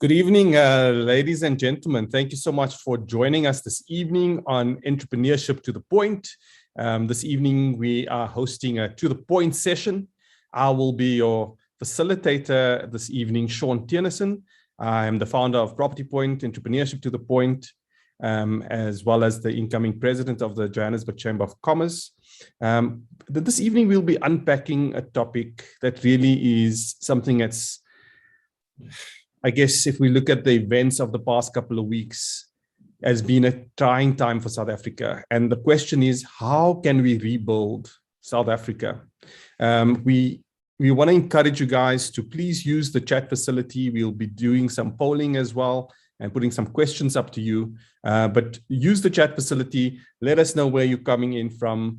Good evening, ladies and gentlemen. Thank you so much for joining us this evening on Entrepreneurship to the Point. This evening, we are hosting a To the Point session. I will be your facilitator this evening, Sean Tiernison. I am the founder of Property Point, Entrepreneurship to the Point, as well as the incoming president of the Johannesburg Chamber of Commerce. This evening, we'll be unpacking a topic that really is something that's, I guess, if we look at the events of the past couple of weeks, has been a trying time for South Africa. And the question is, how can we rebuild South Africa? We want to encourage you guys to please use the chat facility. We'll be doing some polling as well and putting some questions up to you. But use the chat facility. Let us know where you're coming in from.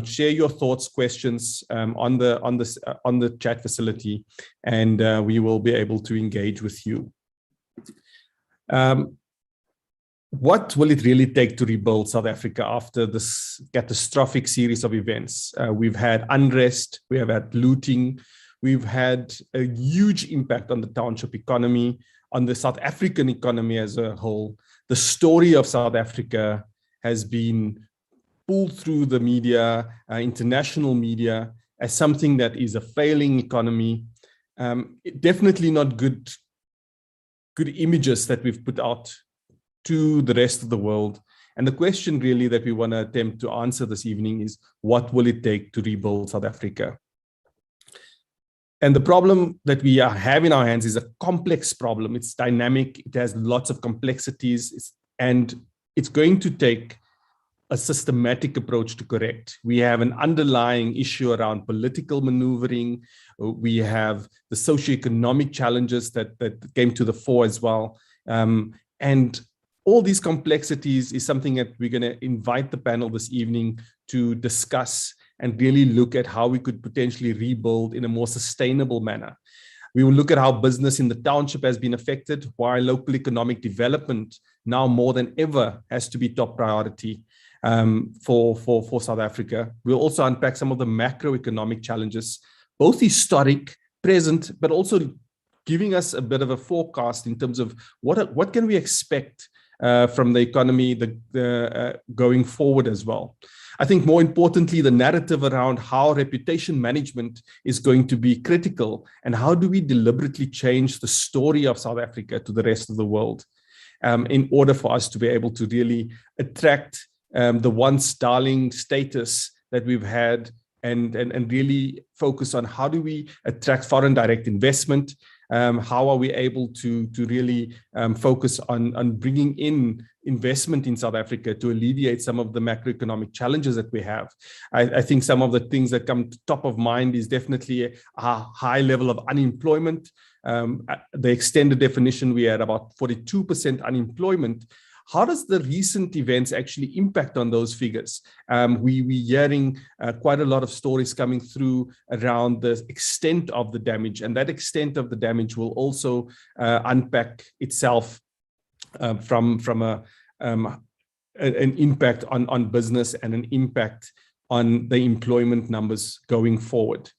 Share your thoughts, questions on the chat facility, and we will be able to engage with you. What will it really take to rebuild South Africa after this catastrophic series of events? We've had unrest, we have had looting, we've had a huge impact on the township economy, on the South African economy as a whole. The story of South Africa has been pulled through the media, international media, as something that is a failing economy. Definitely not good images that we've put out to the rest of the world. And the question really that we want to attempt to answer this evening is, what will it take to rebuild South Africa? And the problem that we have in our hands is a complex problem. It's dynamic, it has lots of complexities, and it's going to take a systematic approach to correct. We have an underlying issue around political maneuvering. We have the socioeconomic challenges that came to the fore as well. And all these complexities is something that we're going to invite the panel this evening to discuss and really look at how we could potentially rebuild in a more sustainable manner. We will look at how business in the township has been affected, why local economic development now more than ever has to be top priority for South Africa. We'll also unpack some of the macroeconomic challenges, both historic, present, but also giving us a bit of a forecast in terms of what can we expect from the economy going forward as well. I think more importantly, the narrative around how reputation management is going to be critical, and how do we deliberately change the story of South Africa to the rest of the world in order for us to be able to really attract the once darling status that we've had, and really focus on how do we attract foreign direct investment. How are we able to really focus on bringing in investment in South Africa to alleviate some of the macroeconomic challenges that we have? I think some of the things that come to top of mind is definitely a high level of unemployment. The extended definition, we had about 42% unemployment. How does the recent events actually impact on those figures? We're hearing quite a lot of stories coming through around the extent of the damage, and that extent of the damage will also unpack itself from an impact on business and an impact on the employment numbers going forward.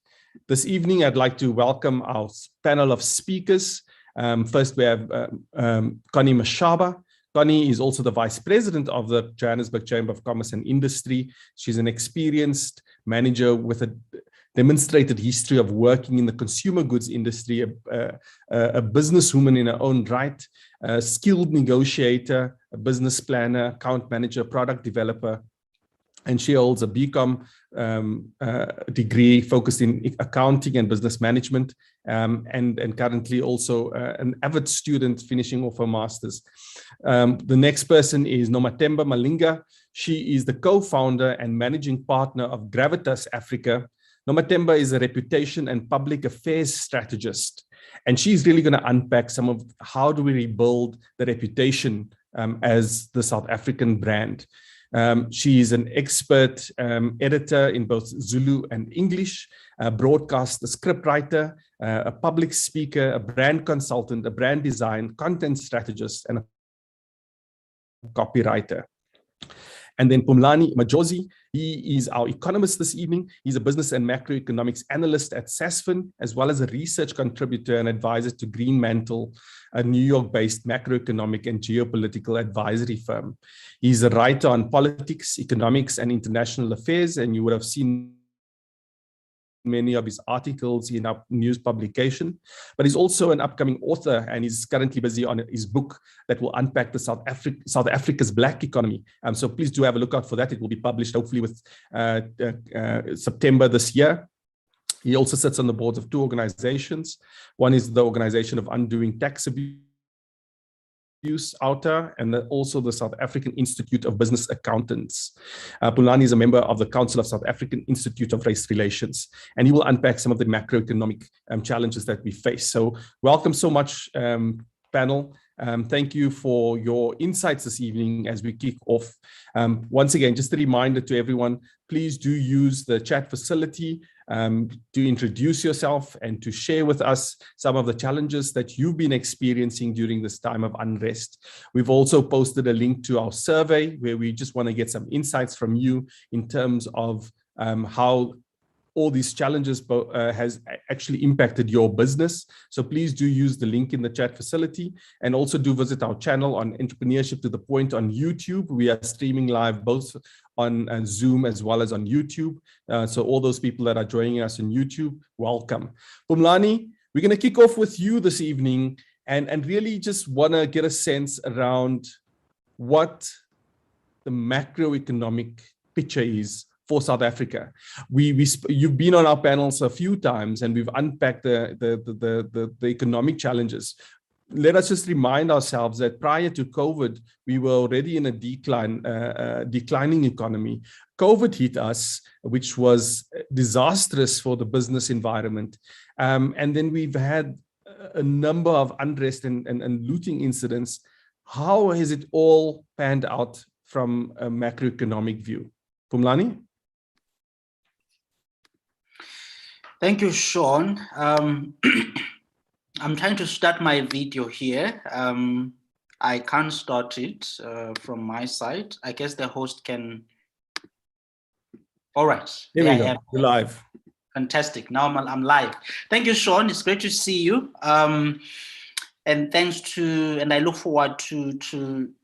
This evening, I'd like to welcome our panel of speakers. First, we have Connie Mashaba. Connie is also the Vice President of the Johannesburg Chamber of Commerce and Industry. She's an experienced manager with a demonstrated history of working in the consumer goods industry, a businesswoman in her own right, a skilled negotiator, a business planner, account manager, product developer. And she holds a BCom degree focused in accounting and business management, and currently also an avid student finishing off her master's. The next person is Norma Temba Malinga. She is the co-founder and managing partner of Gravitas Africa. Norma Temba is a reputation and public affairs strategist, and she's really going to unpack some of how do we rebuild the reputation as the South African brand. She is an expert editor in both Zulu and English, a broadcaster, scriptwriter, a public speaker, a brand consultant, a brand design, content strategist, and a copywriter. And then Pumlani Majosi, he is our economist this evening. He's a business and macroeconomics analyst at SASFIN, as well as a research contributor and advisor to Green Mantle, a New York-based macroeconomic and geopolitical advisory firm. He's a writer on politics, economics, and international affairs, and you would have seen many of his articles in our news publication, but he's also an upcoming author, and he's currently busy on his book that will unpack the South Africa's Black economy. So please do have a look out for that. It will be published hopefully with September this year. He also sits on the boards of two organizations. One is the Organization of Undoing Tax Abuse, OUTA, and also the South African Institute of Business Accountants. Pulani is a member of the Council of South African Institute of Race Relations, and he will unpack some of the macroeconomic challenges that we face. So welcome so much, panel. Thank you for your insights this evening as we kick off. Once again, just a reminder to everyone, please do use the chat facility to introduce yourself and to share with us some of the challenges that you've been experiencing during this time of unrest. We've also posted a link to our survey where we just want to get some insights from you in terms of how all these challenges has actually impacted your business. So please do use the link in the chat facility, and also do visit our channel on Entrepreneurship to the Point on YouTube. We are streaming live both on Zoom as well as on YouTube. So all those people that are joining us on YouTube, welcome. Pumlani, we're going to kick off with you this evening and really just want to get a sense around what the macroeconomic picture is for South Africa. You've been on our panels a few times, and we've unpacked the economic challenges. Let us just remind ourselves that prior to COVID, we were already in a declining economy. COVID hit us, which was disastrous for the business environment. And then we've had a number of unrest and looting incidents. How has it all panned out from a macroeconomic view? Pumlani? Thank you, Sean. I'm trying to start my video here. I can't start it from my side. I guess the host can. All right. Here we go. You're live. Fantastic. Now I'm live. Thank you, Sean. It's great to see you. And thanks to, and I look forward to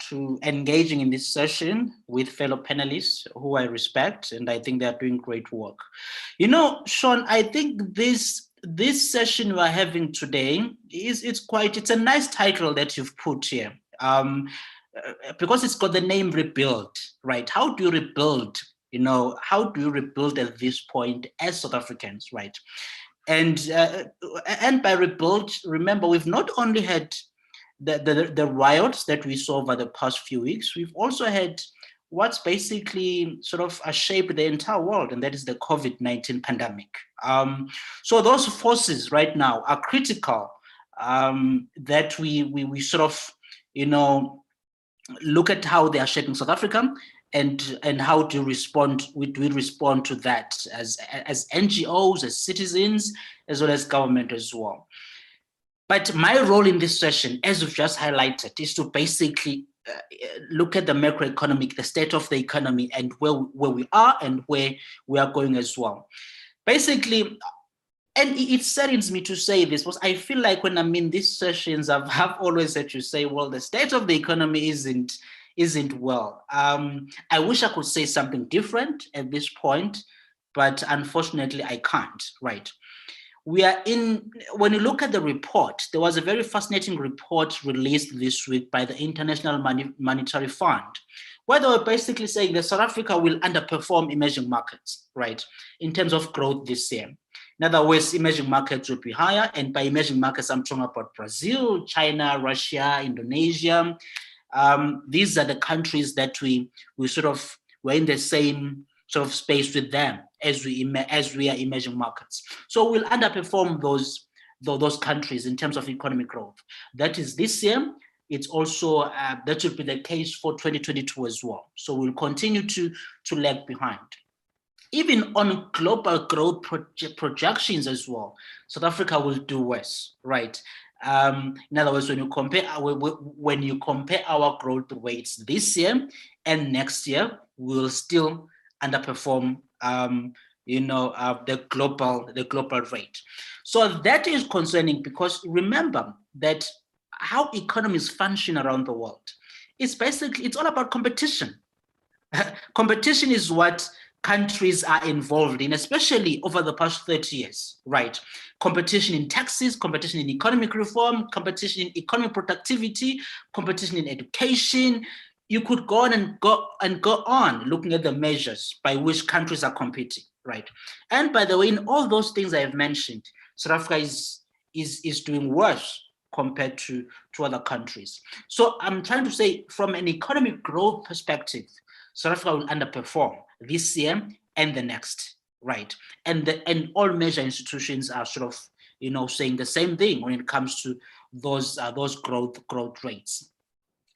engaging in this session with fellow panelists who I respect, and I think they're doing great work. You know, Sean, I think this session we're having today it's a nice title that you've put here, because it's got the name Rebuild, right? How do you rebuild? You know, how do you rebuild at this point as South Africans, right? And by rebuild, remember, we've not only had the riots that we saw over the past few weeks, we've also had what's basically sort of shaped the entire world, and that is the COVID-19 pandemic. So those forces right now are critical, that we sort of, you know, look at how they are shaping South Africa, and how do we respond to that as NGOs, as citizens, as well as government as well. But my role in this session, as we've just highlighted, is to basically look at the macroeconomic, the state of the economy, and where we are and where we are going as well. Basically, and it saddens me to say this, because I feel like when I'm in these sessions, I've always had to say, well, the state of the economy isn't well. I wish I could say something different at this point, but unfortunately I can't, right? When you look at the report, there was a very fascinating report released this week by the International Monetary Fund, where they were basically saying that South Africa will underperform emerging markets, right, in terms of growth this year. In other words, emerging markets will be higher, and by emerging markets, I'm talking about Brazil, China, Russia, Indonesia. These are the countries that we sort of were in the same sort of space with them as we are emerging markets. So we'll underperform those countries in terms of economic growth. That is this year. It's also that should be the case for 2022 as well. So we'll continue to lag behind. Even on global growth projections as well, South Africa will do worse, right? In other words, when you compare our growth rates this year and next year we'll still underperform the global rate. So that is concerning, because remember that how economies function around the world, it's all about competition. Competition is what countries are involved in, especially over the past 30 years, right? Competition in taxes, competition in economic reform, competition in economic productivity, competition in education. You could go on and go on looking at the measures by which countries are competing, right? And by the way, in all those things I have mentioned, South Africa is doing worse compared to other countries. So I'm trying to say, from an economic growth perspective, South Africa will underperform this year and the next, right? And all major institutions are sort of, saying the same thing when it comes to those growth rates.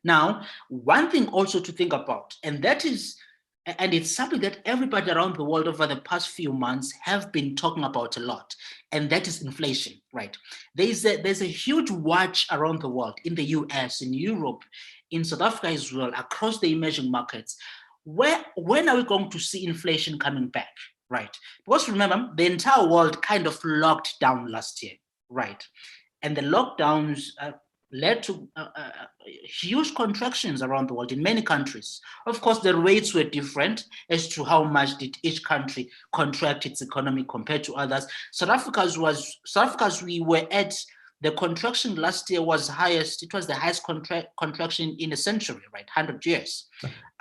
Now, one thing also to think about, and it's something that everybody around the world over the past few months have been talking about a lot, and that is inflation, right? There's a huge watch around the world, in the US, in Europe, in South Africa as well, across the emerging markets. When are we going to see inflation coming back, right? Because remember, the entire world kind of locked down last year, right? And the lockdowns led to huge contractions around the world in many countries. Of course, the rates were different as to how much did each country contract its economy compared to others. South Africa's we were at, the contraction last year was highest. It was the highest contraction in a century, right? 100 years.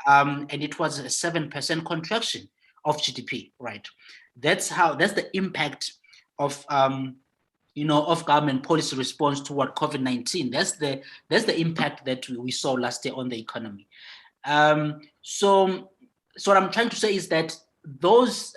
And it was a 7% contraction of GDP, right? That's the impact of of government policy response toward COVID-19. That's the impact that we saw last year on the economy. So what I'm trying to say is that those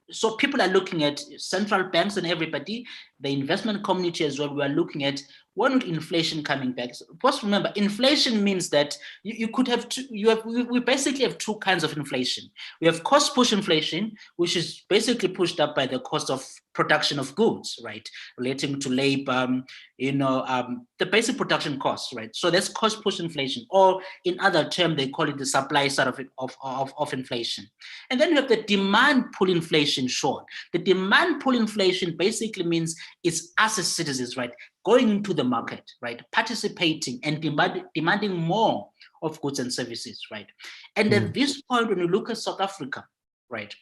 so people are looking at central banks and everybody, the investment community as well. We are looking at, when would inflation coming back? Because remember, inflation means that you could have we basically have two kinds of inflation. We have cost push inflation, which is basically pushed up by the cost of production of goods, right? Relating to labor, the basic production costs, right? So that's cost push inflation, or in other terms, they call it the supply side of inflation. And then you have the demand pull inflation, Sean. The demand pull inflation basically means it's us as citizens, right, going into the market, right, participating and demanding more of goods and services, right? And at this point, when you look at South Africa, right,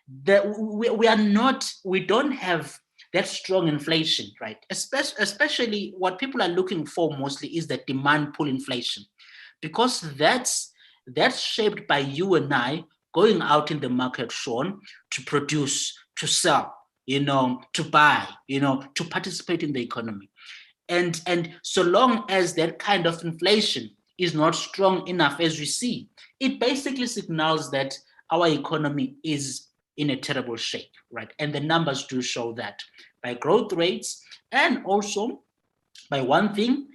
we don't have that strong inflation, right? Especially what people are looking for mostly is the demand pull inflation, because that's shaped by you and I going out in the market, Sean, to produce, to sell, to buy, to participate in the economy. And so long as that kind of inflation is not strong enough, as we see, it basically signals that our economy is in a terrible shape, right? And the numbers do show that by growth rates, and also by one thing,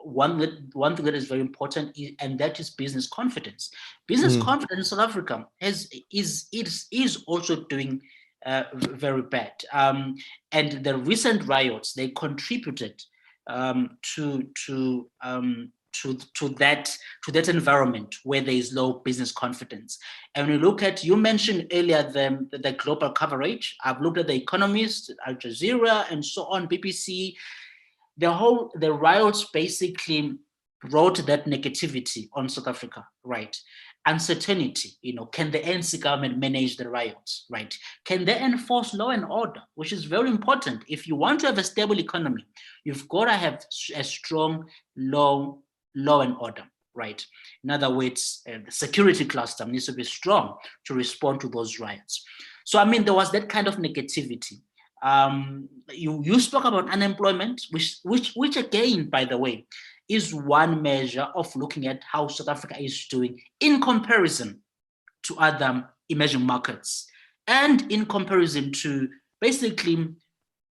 one thing that is very important, and that is business confidence. Business confidence in South Africa is also doing very bad. And the recent riots, they contributed to that environment where there is low business confidence. And when you look at, you mentioned earlier the global coverage. I've looked at The Economist, Al Jazeera, and so on, BBC. The riots basically brought that negativity on South Africa, right? Uncertainty, can the ANC government manage the riots, right? Can they enforce law and order, which is very important. If you want to have a stable economy, you've got to have a strong law and order, right? In other words, the security cluster needs to be strong to respond to those riots. So, there was that kind of negativity. You spoke about unemployment, which again, by the way, is one measure of looking at how South Africa is doing in comparison to other emerging markets, and in comparison to basically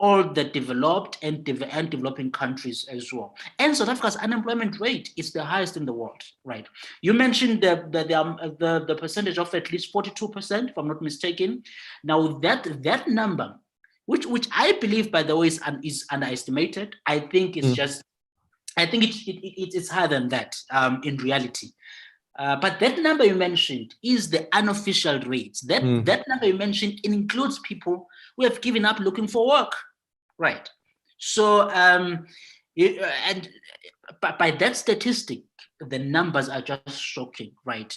all the developed and developing countries as well. And South Africa's unemployment rate is the highest in the world, right? You mentioned the percentage of at least 42%, if I'm not mistaken. Now that number, which I believe, by the way, is underestimated. I think it's just I think it's higher than that in reality. But that number you mentioned is the unofficial rates. That number you mentioned includes people who have given up looking for work, right? So, and by that statistic, the numbers are just shocking, right?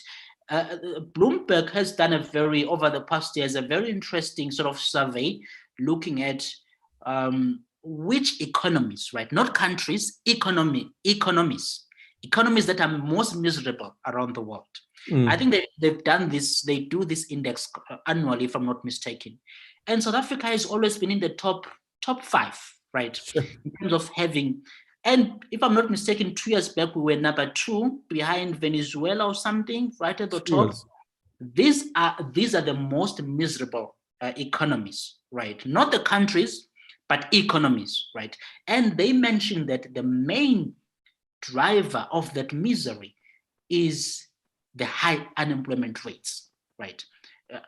Bloomberg has done over the past years, a very interesting sort of survey looking at which economies, right? Not countries, economies that are most miserable around the world. I think they've done this, they do this index annually, if I'm not mistaken. And South Africa has always been in the top 5, right? Sure. In terms of having, and if I'm not mistaken, 2 years back, we were number 2 behind Venezuela or something, right at the top. Yes. These are the most miserable economies, right? Not the countries, but economies, right? And they mentioned that the main driver of that misery is the high unemployment rates, right?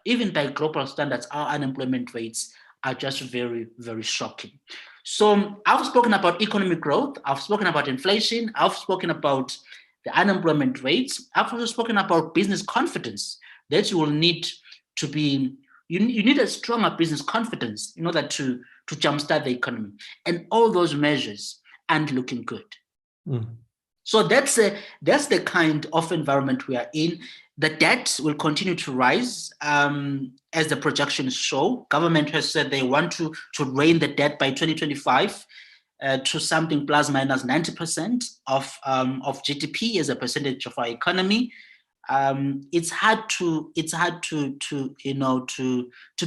Even by global standards, our unemployment rates are just very, very shocking. So I've spoken about economic growth, I've spoken about inflation, I've spoken about the unemployment rates, I've also spoken about business confidence, that you will need to be, you need a stronger business confidence in order to jumpstart the economy. And all those measures aren't looking good. So that's the kind of environment we are in. The debt will continue to rise as the projections show. Government has said they want to rein the debt by 2025 to something plus minus 90% of GDP as a percentage of our economy. It's hard to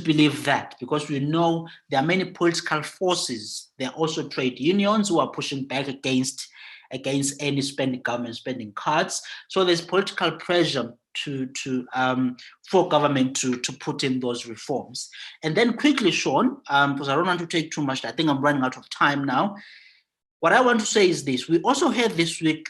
believe that, because we know there are many political forces. There are also trade unions who are pushing back against any government spending cuts. So there's political pressure for government to put in those reforms. And then quickly, Sean, because I don't want to take too much, I think I'm running out of time now. What I want to say is this: we also heard this week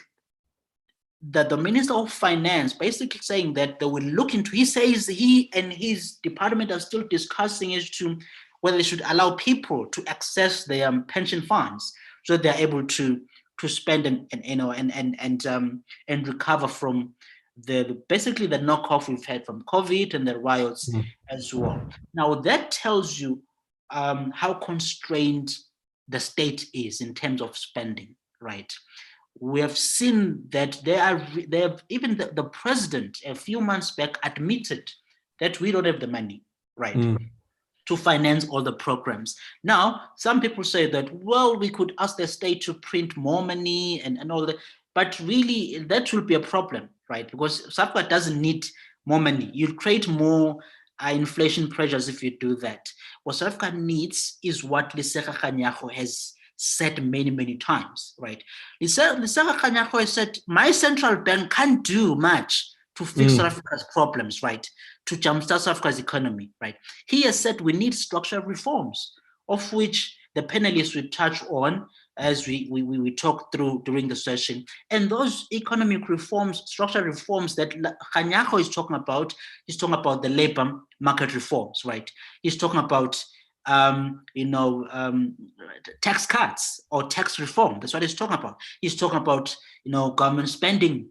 that the Minister of Finance basically saying that they will look into, he says he and his department are still discussing as to whether they should allow people to access their pension funds so they're able to spend and recover from basically the knockoff we've had from COVID and the riots as well. Now that tells you how constrained the state is in terms of spending, right? We have seen that they have even the president a few months back admitted that we don't have the money, right, to finance all the programs. Now, some people say that, well, we could ask the state to print more money and all that, but really that will be a problem, right? Because South Africa doesn't need more money. You'll create more inflation pressures if you do that. What South Africa needs is what Lesego Kganyago has said many, many times, right? Lesego Kganyago has said, my central bank can't do much to fix South Africa's problems, right? To jumpstart South Africa's economy, right? He has said we need structural reforms, of which the panelists will touch on as we talk through during the session. And those economic reforms, structural reforms that Kganyago is talking about, he's talking about the labor market reforms, right? He's talking about tax cuts or tax reform. That's what he's talking about. He's talking about, government spending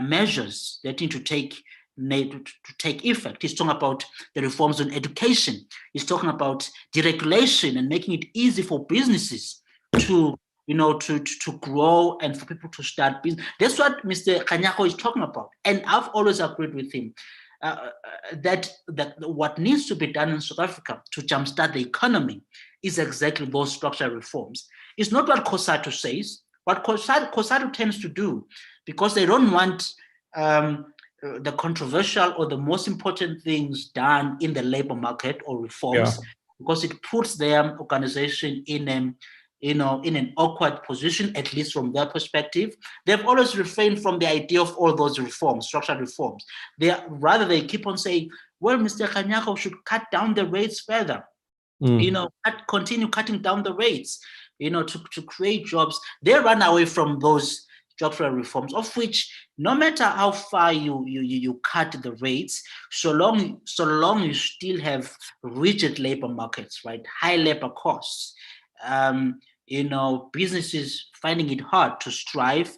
measures that need to take effect. He's talking about the reforms on education. He's talking about deregulation and making it easy for businesses to grow and for people to start business. That's what Mr. Kganyago is talking about. And I've always agreed with him that what needs to be done in South Africa to jumpstart the economy is exactly those structural reforms. It's not what COSATU says, what COSATU tends to do, because they don't want the controversial or the most important things done in the labor market or reforms, because it puts their organization in an awkward position, at least from their perspective. They've always refrained from the idea of all those reforms, structural reforms. They keep on saying, well, Mr. Kganyago should cut down the rates further, continue cutting down the rates, to create jobs. They run away from those structural reforms, of which no matter how far you cut the rates, so long you still have rigid labor markets, right? High labor costs. businesses finding it hard to strive.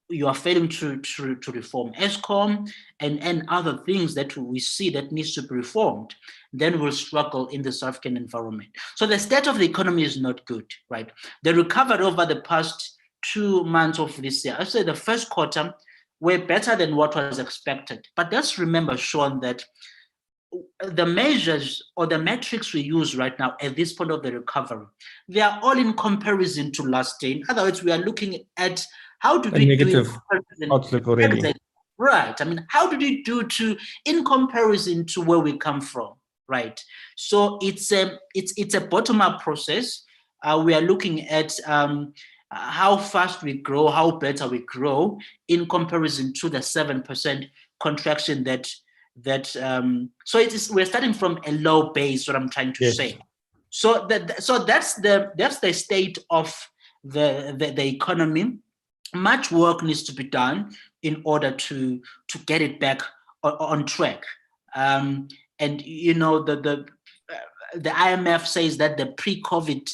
You are failing to reform ESCOM and other things that we see that needs to be reformed, then we'll struggle in the South African environment. So the state of the economy is not good, right? The recovery over the past 2 months of this year, I say the first quarter, were better than what was expected. But let's remember, Sean, that the measures or the metrics we use right now at this point of the recovery, they are all in comparison to last year. In other words, we are looking at how did we do in comparison? Outlook already. Right. I mean, how did we do in comparison to where we come from? Right. So it's a bottom-up process. We are looking at how fast we grow, how better we grow in comparison to the 7% contraction we're starting from a low base, what I'm trying to say. So that's the state of the economy. Much work needs to be done in order to get it back on track. And the IMF says that the pre-COVID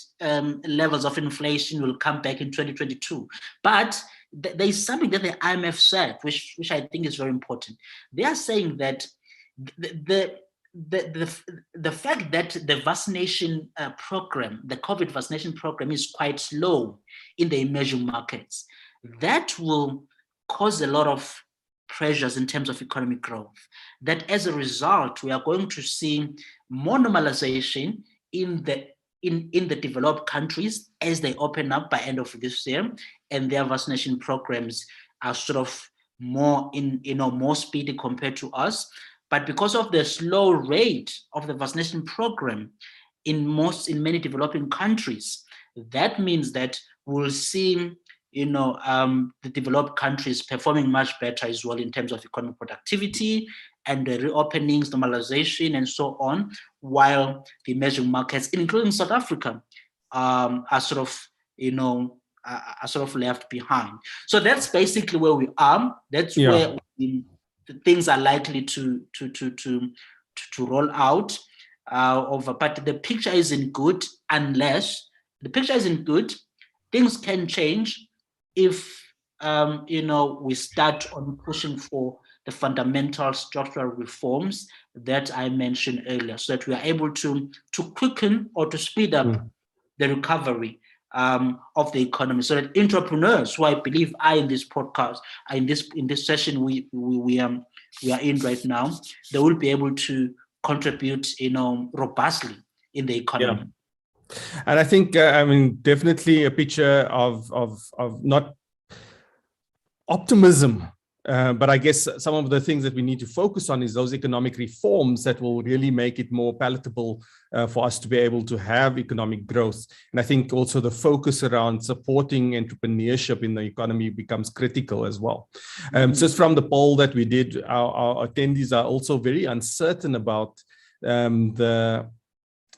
levels of inflation will come back in 2022. But there's something that the IMF said, which I think is very important. They are saying that the fact that the vaccination program, the COVID vaccination program, is quite slow in the emerging markets, that will cause a lot of pressures in terms of economic growth. That as a result, we are going to see more normalization in the developed countries as they open up by end of this year, and their vaccination programs are sort of more more speedy compared to us. But because of the slow rate of the vaccination program in many developing countries, that means that we'll see the developed countries performing much better as well in terms of economic productivity and the reopenings, normalization, and so on, while the emerging markets, including South Africa, are sort of left behind. So that's basically where we are. That's where things are likely to roll out over. But the picture isn't good unless things can change if we start on pushing for the fundamental structural reforms that I mentioned earlier, so that we are able to quicken or to speed up the recovery of the economy, so that entrepreneurs, who I believe are in this podcast, are in this session we are in right now, they will be able to contribute robustly in the economy. And I think, definitely a picture of not optimism, but I guess some of the things that we need to focus on is those economic reforms that will really make it more palatable for us to be able to have economic growth. And I think also the focus around supporting entrepreneurship in the economy becomes critical as well. Just from the poll that we did, our attendees are also very uncertain about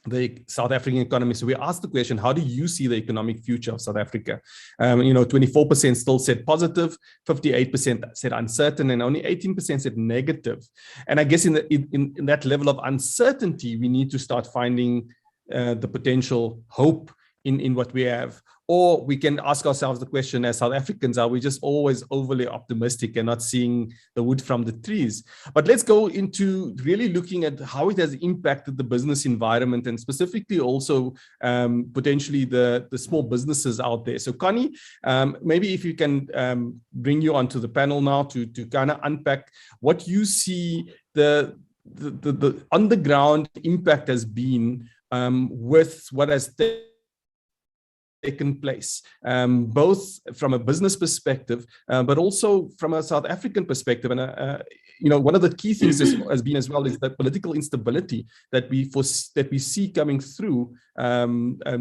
the South African economy. So we asked the question, how do you see the economic future of South Africa? 24% still said positive, 58% said uncertain, and only 18% said negative. And I guess in that level of uncertainty, we need to start finding the potential hope in what we have. Or we can ask ourselves the question, as South Africans, are we just always overly optimistic and not seeing the wood from the trees? But let's go into really looking at how it has impacted the business environment, and specifically also potentially the small businesses out there. So Connie, maybe if you can bring you onto the panel now to kind of unpack what you see the on the ground impact has been with what has taken place, both from a business perspective, but also from a South African perspective. And one of the key things has been as well is that political instability that we see coming through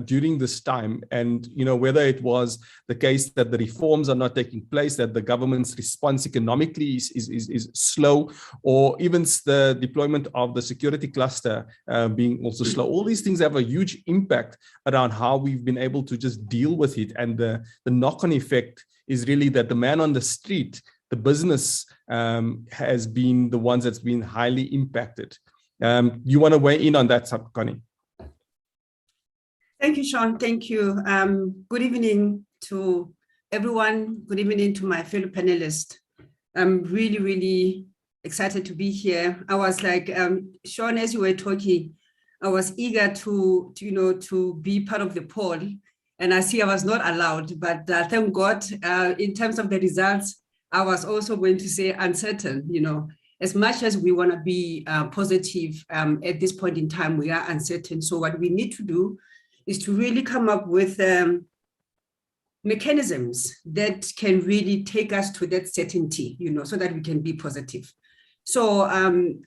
during this time. And whether it was the case that the reforms are not taking place, that the government's response economically is slow, or even the deployment of the security cluster being also slow. All these things have a huge impact around how we've been able to just deal with it. And the knock-on effect is really that the man on the street, the business, has been the ones that's been highly impacted. You want to weigh in on that, Connie? Thank you, Sean. Thank you. Good evening to everyone. Good evening to my fellow panelists. I'm really, really excited to be here. I was like, Sean, as you were talking, I was eager to be part of the poll, and I see I was not allowed, but thank God, in terms of the results, I was also going to say uncertain, as much as we want to be positive at this point in time, we are uncertain. So what we need to do is to really come up with mechanisms that can really take us to that certainty, so that we can be positive. So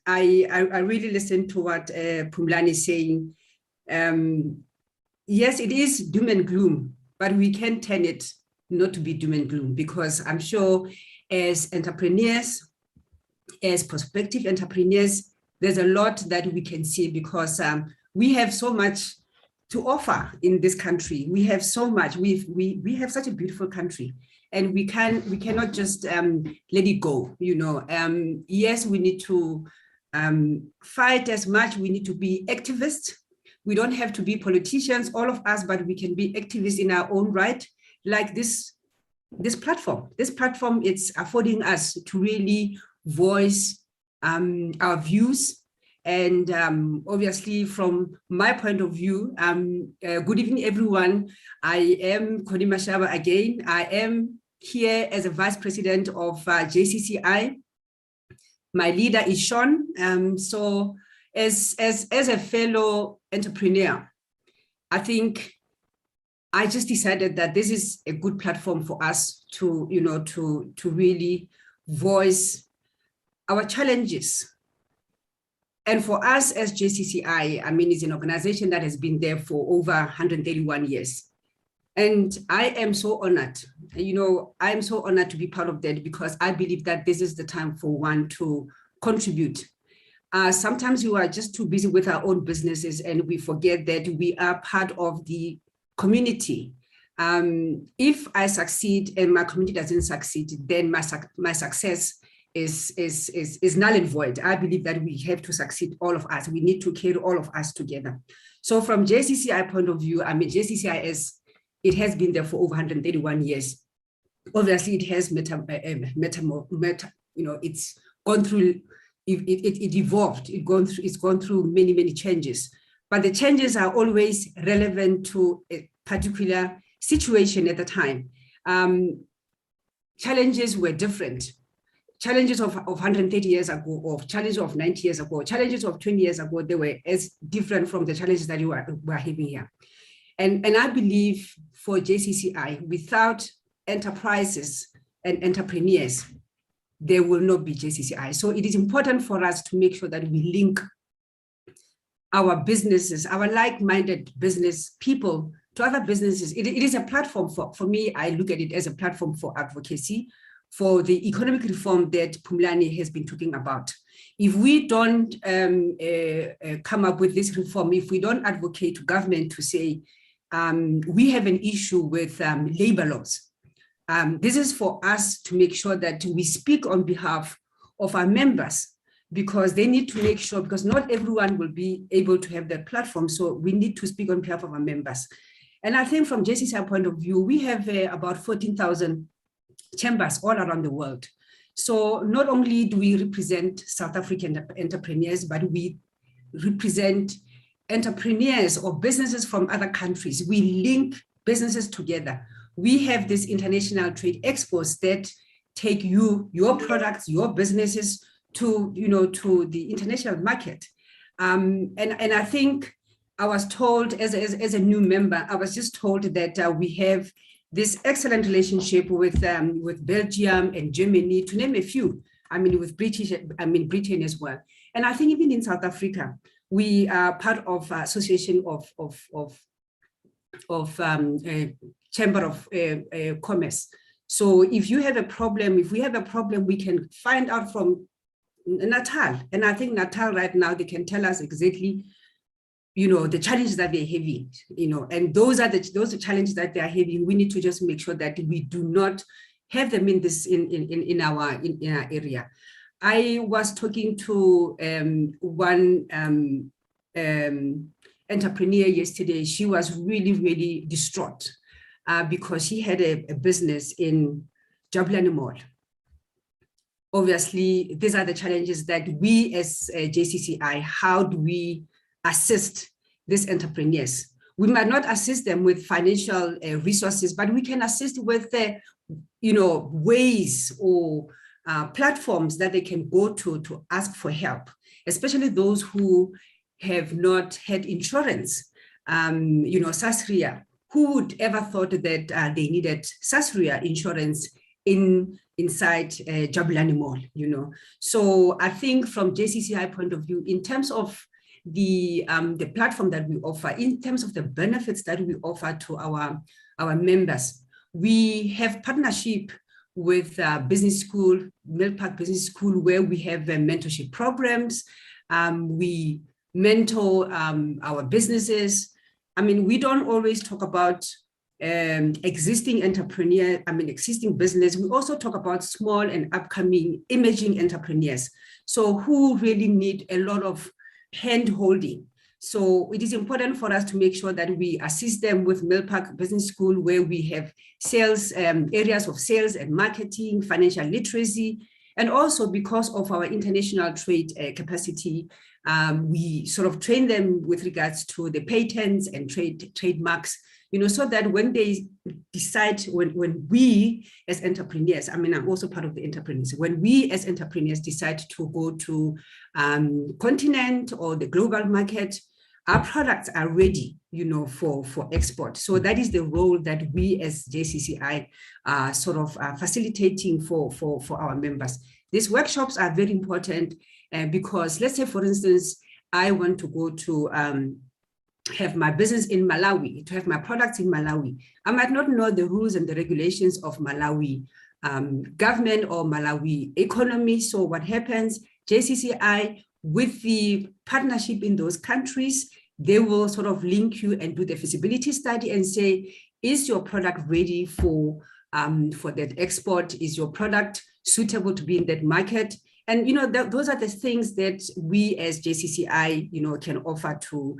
I really listened to what Phumlani is saying. Yes, it is doom and gloom, but we can turn it not to be doom and gloom, because I'm sure as entrepreneurs, as prospective entrepreneurs, there's a lot that we can see, because we have so much to offer in this country. We have so much. We have such a beautiful country, and we cannot just let it go. Yes, we need to fight as much. We need to be activists. We don't have to be politicians, all of us, but we can be activists in our own right, like this platform. This platform, it's affording us to really voice our views. And obviously, from my point of view, good evening, everyone. I am Connie Mashaba again. I am here as a vice president of JCCI. My leader is Sean. So as a fellow entrepreneur, I think I just decided that this is a good platform for us to, to really voice our challenges. And for us as JCCI, it's an organization that has been there for over 131 years. And I am so honored, I'm so honored to be part of that, because I believe that this is the time for one to contribute. Sometimes we are just too busy with our own businesses, and we forget that we are part of the community. If I succeed and my community doesn't succeed, then my success is null and void. I believe that we have to succeed, all of us. We need to carry all of us together. So from JCCI point of view, JCCI it has been there for over 131 years. Obviously, it has it's gone through, it evolved, it's gone through many, many changes. But the changes are always relevant to a particular situation at the time. Challenges were different. Challenges of 130 years ago, or challenges of 90 years ago, challenges of 20 years ago, they were as different from the challenges that we're having here. And I believe for JCCI, without enterprises and entrepreneurs, there will not be JCCI. So it is important for us to make sure that we link our businesses, our like-minded business people, to other businesses. It is a platform for me. I look at it as a platform for advocacy, for the economic reform that Phumlani has been talking about. If we don't come up with this reform, if we don't advocate to government to say, we have an issue with labor laws, this is for us to make sure that we speak on behalf of our members, because they need to make sure, because not everyone will be able to have that platform. So we need to speak on behalf of our members. And I think from JCCI point of view, we have about 14,000 chambers all around the world. So not only do we represent South African entrepreneurs, but we represent entrepreneurs or businesses from other countries. We link businesses together. We have these international trade expos that take your products, your businesses to the international market. And I think I was told as a new member, I was just told that we have this excellent relationship with Belgium and Germany, to name a few. With Britain as well. And I think even in South Africa, we are part of association of Chamber of Commerce. So if you have a problem, if we have a problem, we can find out from Natal. And I think Natal right now, they can tell us exactly the challenges that they're having, and those are the challenges that they're having. We need to just make sure that we do not have them in our area. I was talking to one entrepreneur yesterday. She was really, really distraught because she had a business in Jabulani Mall. Obviously, these are the challenges that we as JCCI, how do we assist these entrepreneurs? We might not assist them with financial resources, but we can assist with ways or platforms that they can go to ask for help, especially those who have not had insurance. SASRIA, who would ever thought that they needed SASRIA insurance inside Jabulani Mall, So I think from JCCI point of view, in terms of the platform that we offer, in terms of the benefits that we offer to our members, we have partnership with business school, Millpark Business School, where we have mentorship programs. We mentor our businesses. I mean, we don't always talk about existing business. We also talk about small and upcoming emerging entrepreneurs. So who really need a lot of hand holding. So it is important for us to make sure that we assist them with Millpark Business School, where we have sales, areas of sales and marketing, financial literacy, and also because of our international trade capacity, we sort of train them with regards to the patents and trademarks, so that when they decide, when we as entrepreneurs, I'm also part of the entrepreneurs, when we as entrepreneurs decide to go to continent or the global market, our products are ready, for export. So that is the role that we as JCCI are sort of facilitating for our members. These workshops are very important because, let's say, for instance, I want to go to have my business in Malawi, to have my products in Malawi. I might not know the rules and the regulations of Malawi government or Malawi economy. So what happens, JCCI, with the partnership in those countries, they will sort of link you and do the feasibility study and say, is your product ready for that export? Is your product suitable to be in that market? And those are the things that we as JCCI, can offer to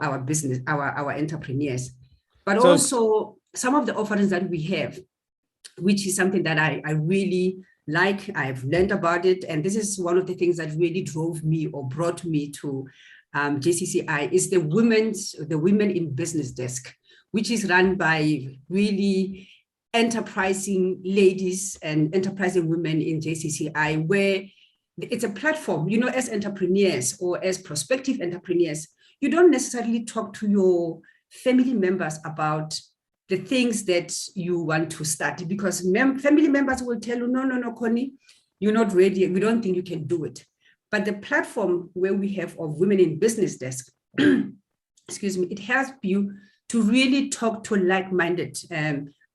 our business, our entrepreneurs. But also some of the offerings that we have, which is something that I really like, I've learned about it. And this is one of the things that really drove me or brought me to JCCI, is the Women in Business Desk, which is run by really enterprising ladies and enterprising women in JCCI, where it's a platform, as entrepreneurs or as prospective entrepreneurs, you don't necessarily talk to your family members about the things that you want to start, because family members will tell you, no, Connie, you're not ready. We don't think you can do it. But the platform where we have of Women in Business Desk, excuse me, it helps you to really talk to like-minded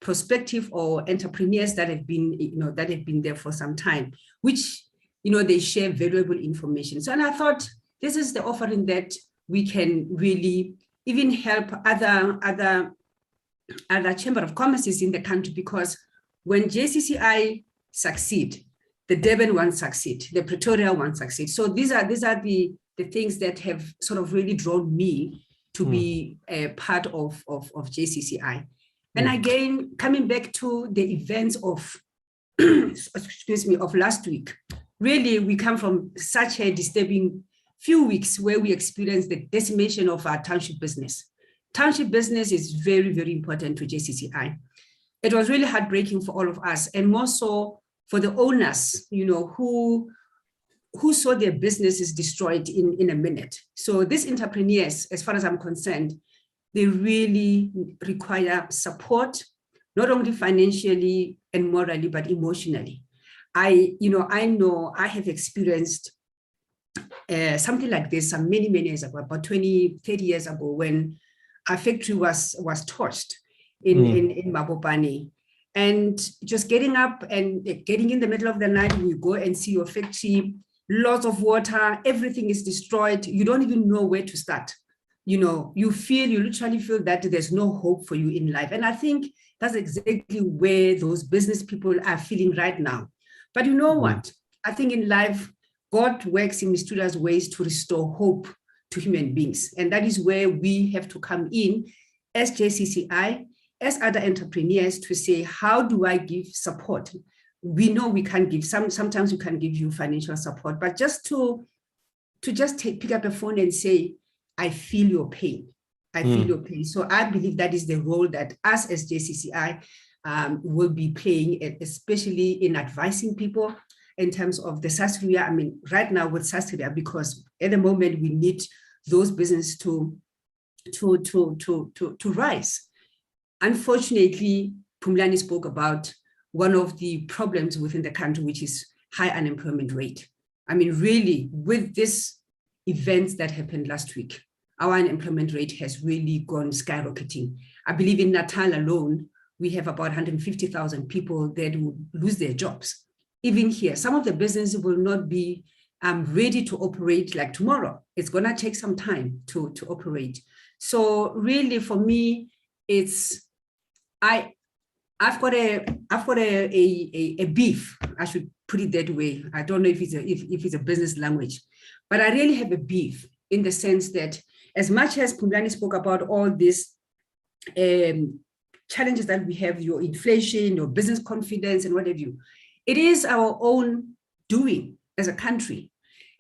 prospective or entrepreneurs that have been there for some time, which, they share valuable information. So, and I thought this is the offering that we can really even help other Chamber of Commerces in the country, because when JCCI succeed, the Durban one succeed, the Pretoria one succeed. So these are the things that have sort of really drawn me to be a part of JCCI. And again, coming back to the events of, of last week, really we come from such a disturbing few weeks where we experienced the decimation of our township business. Township business is very, very important to JCCI. It was really heartbreaking for all of us, and more so for the owners, who saw their businesses destroyed in a minute. So these entrepreneurs, as far as I'm concerned, they really require support, not only financially and morally, but emotionally. I know I have experienced something like this many years ago, about 20, 30 years ago, when our factory was torched in Mabopane. And just getting up and getting in the middle of the night, we go and see your factory, lots of water, everything is destroyed. You don't even know where to start. You literally feel that there's no hope for you in life. And I think that's exactly where those business people are feeling right now. But you know what? I think in life, God works in mysterious ways to restore hope to human beings. And that is where we have to come in as JCCI, as other entrepreneurs, to say, how do I give support? We know we can't give, sometimes we can give you financial support, but just to pick up the phone and say, I feel your pain. I feel your pain. So I believe that is the role that us as JCCI will be playing, especially in advising people in terms of the Sastria. I mean, right now with Sastria, because at the moment we need those businesses to rise. Unfortunately, Phumlani spoke about one of the problems within the country, which is high unemployment rate. I mean, really, with this events that happened last week, our unemployment rate has really gone skyrocketing. I believe in Natal alone, we have about 150,000 people that will lose their jobs. Even here, some of the businesses will not be ready to operate like tomorrow. It's gonna take some time to operate. So really, for me, it's I've got a beef. I should put it that way. I don't know if it's a business language, but I really have a beef in the sense that as much as Phumlani spoke about all these challenges that we have, your inflation, your business confidence, and what have you, it is our own doing as a country.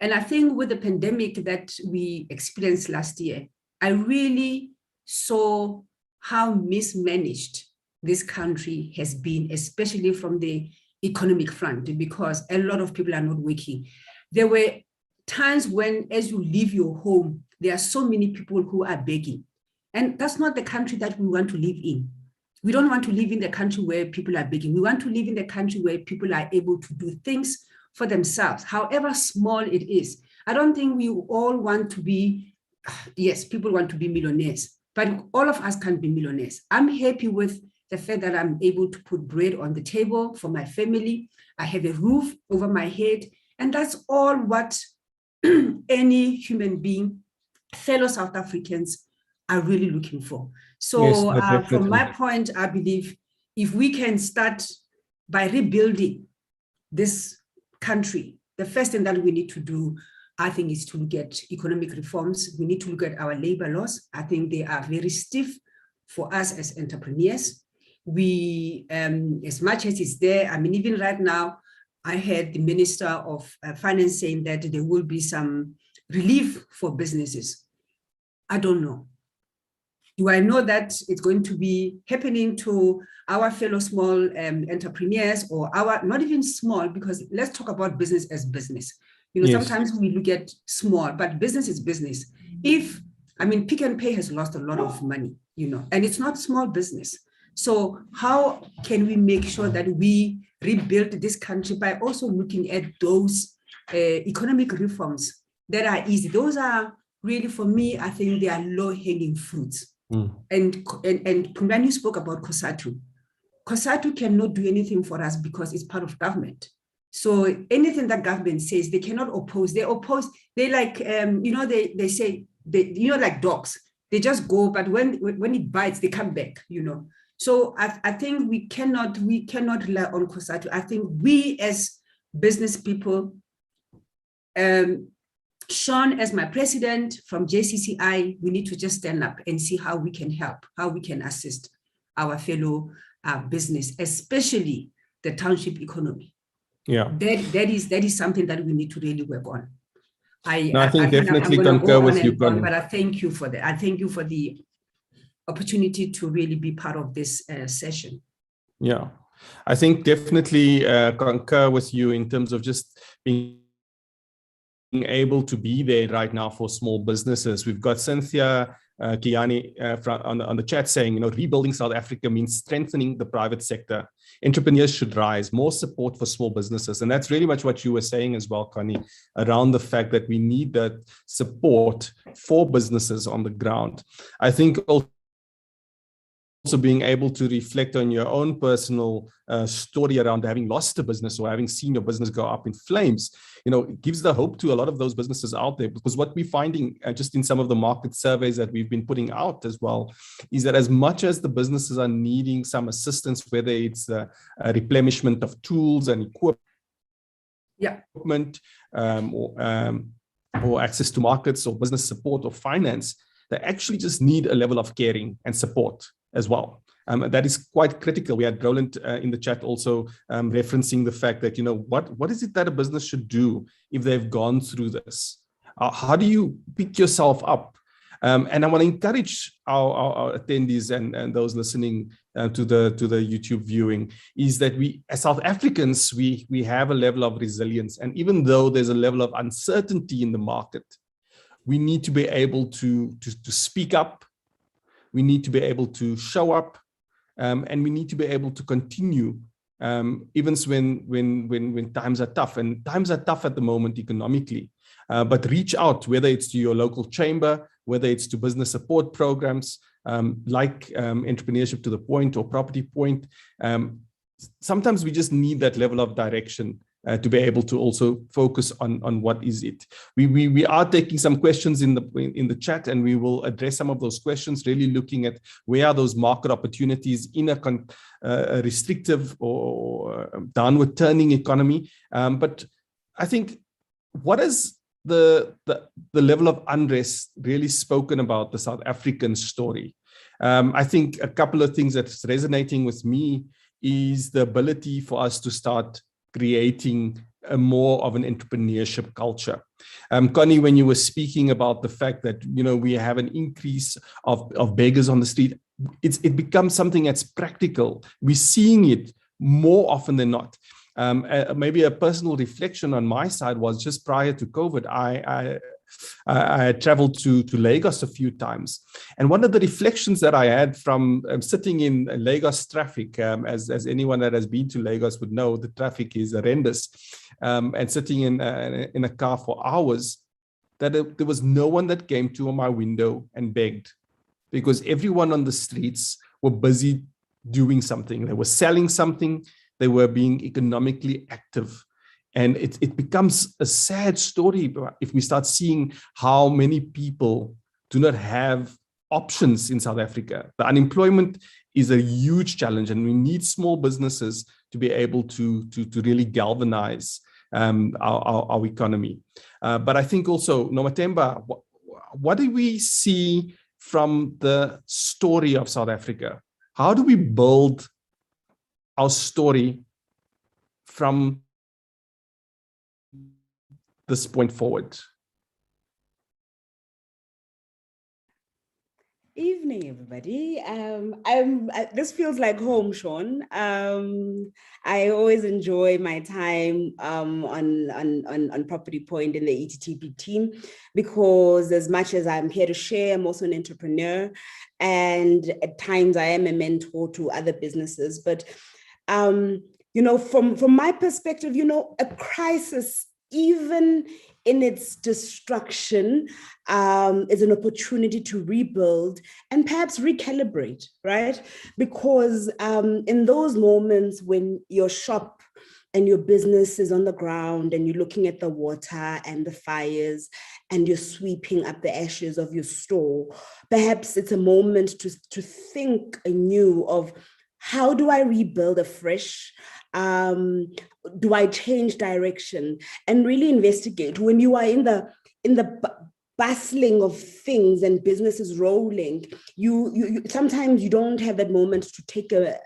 And I think with the pandemic that we experienced last year, I really saw how mismanaged this country has been, especially from the economic front, because a lot of people are not working. There were times when, as you leave your home, there are so many people who are begging. And that's not the country that we want to live in. We don't want to live in the country where people are begging. We want to live in the country where people are able to do things for themselves, however small it is. I don't think we all want to be, yes, people want to be millionaires, but all of us can't be millionaires. I'm happy with the fact that I'm able to put bread on the table for my family. I have a roof over my head, and that's all what any human being, fellow South Africans, are really looking for. So yes, from my point, I believe if we can start by rebuilding this country, the first thing that we need to do, I think, is to look at economic reforms. We need to look at our labor laws. I think they are very stiff for us as entrepreneurs. We, as much as it's there, I mean, even right now, I heard the Minister of Finance saying that there will be some relief for businesses. I don't know. Do I know that it's going to be happening to our fellow small entrepreneurs, or our, not even small, because let's talk about business as business. You know, yes, sometimes we look at small, but business is business. If, I mean, Pick n Pay has lost a lot of money, you know, and it's not small business. So how can we make sure that we rebuild this country by also looking at those economic reforms that are easy? Those are really, for me, I think they are low-hanging fruits. And Phumlani spoke about COSATU. COSATU cannot do anything for us because it's part of government. So anything that government says, they cannot oppose. They oppose. They like, you know, they say, you know, like dogs. They just go, but when it bites, they come back, you know. So I think we cannot rely on COSATU. I think we as business people, Sean, as my president from JCCI, we need to just stand up and see how we can help, how we can assist our fellow business, especially the township economy. Yeah, that is something that we need to really work on. I think definitely concur with you, but I thank you for that. I thank you for the opportunity to really be part of this session. Yeah, I think definitely concur with you in terms of just being able to be there right now for small businesses. We've got Cynthia Kiani on the chat saying, you know, rebuilding South Africa means strengthening the private sector. Entrepreneurs should rise, more support for small businesses. And that's really much what you were saying as well, Connie, around the fact that we need that support for businesses on the ground. I think also being able to reflect on your own personal story around having lost a business or having seen your business go up in flames, you know, it gives the hope to a lot of those businesses out there, because what we're finding just in some of the market surveys that we've been putting out as well is that as much as the businesses are needing some assistance, whether it's a replenishment of tools and equipment, or access to markets or business support or finance, they actually just need a level of caring and support as well. That is quite critical. We had Roland in the chat also referencing the fact that, what is it that a business should do if they've gone through this? How do you pick yourself up? And I want to encourage our attendees and those listening to the YouTube viewing, is that we, as South Africans, we have a level of resilience. And even though there's a level of uncertainty in the market, we need to be able to speak up. We need to be able to show up, and we need to be able to continue even when times are tough. And times are tough at the moment economically. But reach out, whether it's to your local chamber, whether it's to business support programs like Entrepreneurship to the Point or Property Point. Sometimes we just need that level of direction to be able to also focus on what is it. We are taking some questions in the chat, and we will address some of those questions, really looking at where are those market opportunities in a restrictive or downward turning economy. But I think, what is the level of unrest really spoken about the South African story? I think a couple of things that's resonating with me is the ability for us to start creating a more of an entrepreneurship culture. Connie, when you were speaking about the fact that we have an increase of beggars on the street, it becomes something that's practical. We're seeing it more often than not. Maybe a personal reflection on my side was, just prior to COVID, I traveled to Lagos a few times. And one of the reflections that I had from sitting in Lagos traffic, as anyone that has been to Lagos would know, the traffic is horrendous, and sitting in a car for hours, that there was no one that came to my window and begged, because everyone on the streets were busy doing something. They were selling something. They were being economically active. And it becomes a sad story if we start seeing how many people do not have options in South Africa. The unemployment is a huge challenge, and we need small businesses to be able to really galvanize our economy. But I think also, Norma, Temba, what do we see from the story of South Africa? How do we build our story from this point forward? Evening, everybody. This feels like home, Sean. I always enjoy my time on Property Point in the ETTP team, because as much as I'm here to share, I'm also an entrepreneur, and at times I am a mentor to other businesses. But from my perspective, a crisis, even in its destruction, is an opportunity to rebuild and perhaps recalibrate, right? Because in those moments when your shop and your business is on the ground and you're looking at the water and the fires and you're sweeping up the ashes of your store, perhaps it's a moment to think anew of, how do I rebuild afresh? Do I change direction? And really investigate. When you are in the bustling of things and businesses rolling, you sometimes you don't have that moment to take a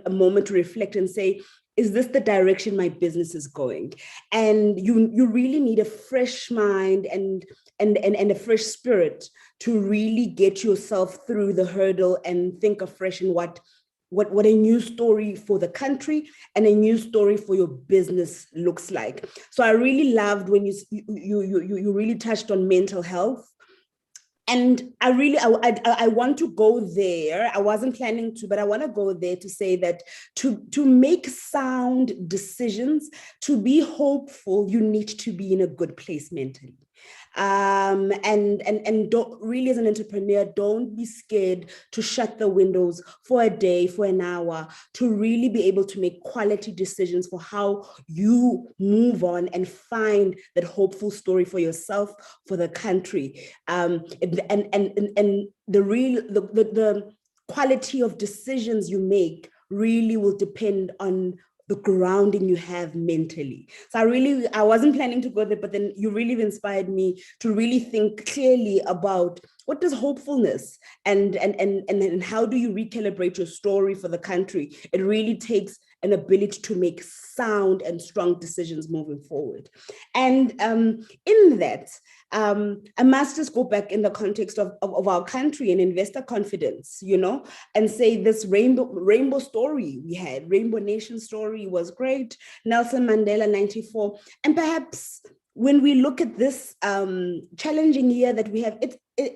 moment to reflect and say, is this the direction my business is going? And you really need a fresh mind and a fresh spirit to really get yourself through the hurdle and think afresh in what a new story for the country and a new story for your business looks like. So I really loved when you really touched on mental health. And I want to go there. I wasn't planning to, but I want to go there to say that to make sound decisions, to be hopeful, you need to be in a good place mentally. And don't really, as an entrepreneur, don't be scared to shut the windows for a day, for an hour, to really be able to make quality decisions for how you move on and find that hopeful story for yourself, for the country. And the quality of decisions you make really will depend on the grounding you have mentally. So I wasn't planning to go there, but then you really inspired me to really think clearly about what does hopefulness and how do you recalibrate your story for the country? It really takes an ability to make sound and strong decisions moving forward. And in that, I must just go back in the context of our country and investor confidence, and say this rainbow story we had, Rainbow Nation story was great, Nelson Mandela 94, and perhaps when we look at this challenging year that we have,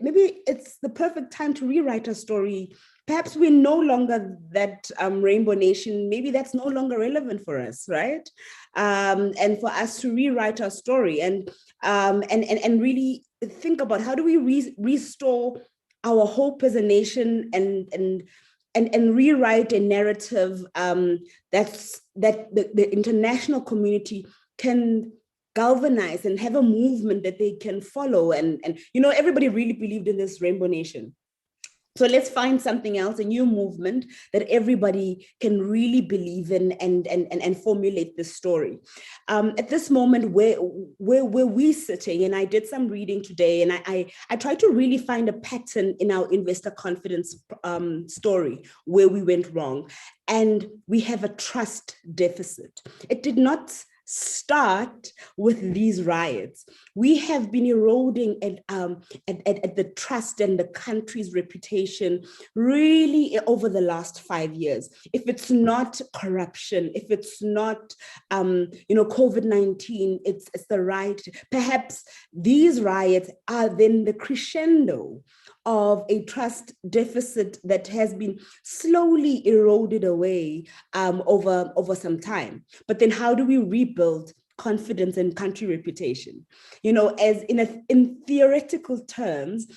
maybe it's the perfect time to rewrite our story. Perhaps we're no longer that Rainbow Nation. Maybe that's no longer relevant for us, right? And for us to rewrite our story and really think about how do we restore our hope as a nation and rewrite a narrative that the international community can galvanize and have a movement that they can follow. And everybody really believed in this Rainbow Nation. So let's find something else, a new movement that everybody can really believe in and formulate this story. At this moment where we're sitting, and I did some reading today, and I tried to really find a pattern in our investor confidence story where we went wrong. And we have a trust deficit. It did not start with these riots. We have been eroding at the trust and the country's reputation really over the last 5 years. If it's not corruption, if it's not COVID-19, it's the riot. Perhaps these riots are then the crescendo of a trust deficit that has been slowly eroded away over some time. But then how do we rebuild confidence and country reputation? As in theoretical terms,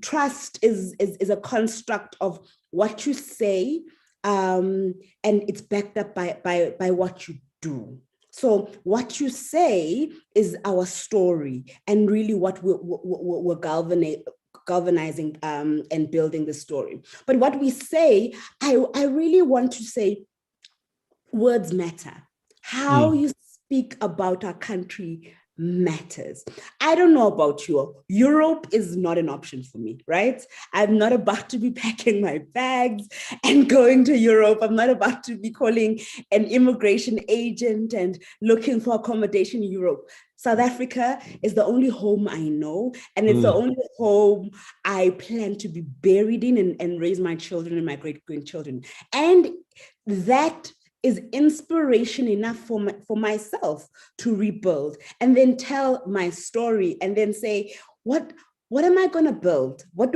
trust is a construct of what you say, and it's backed up by what you do. So what you say is our story and really what we're galvanizing and building the story. But what we say, I really want to say, words matter. How you speak about our country matters. I don't know about you. Europe is not an option for me, right? I'm not about to be packing my bags and going to Europe. I'm not about to be calling an immigration agent and looking for accommodation in Europe. South Africa is the only home I know, and it's the only home I plan to be buried in and raise my children and my great-grandchildren. And that is inspiration enough for myself to rebuild and then tell my story and then say, what am I going to build? What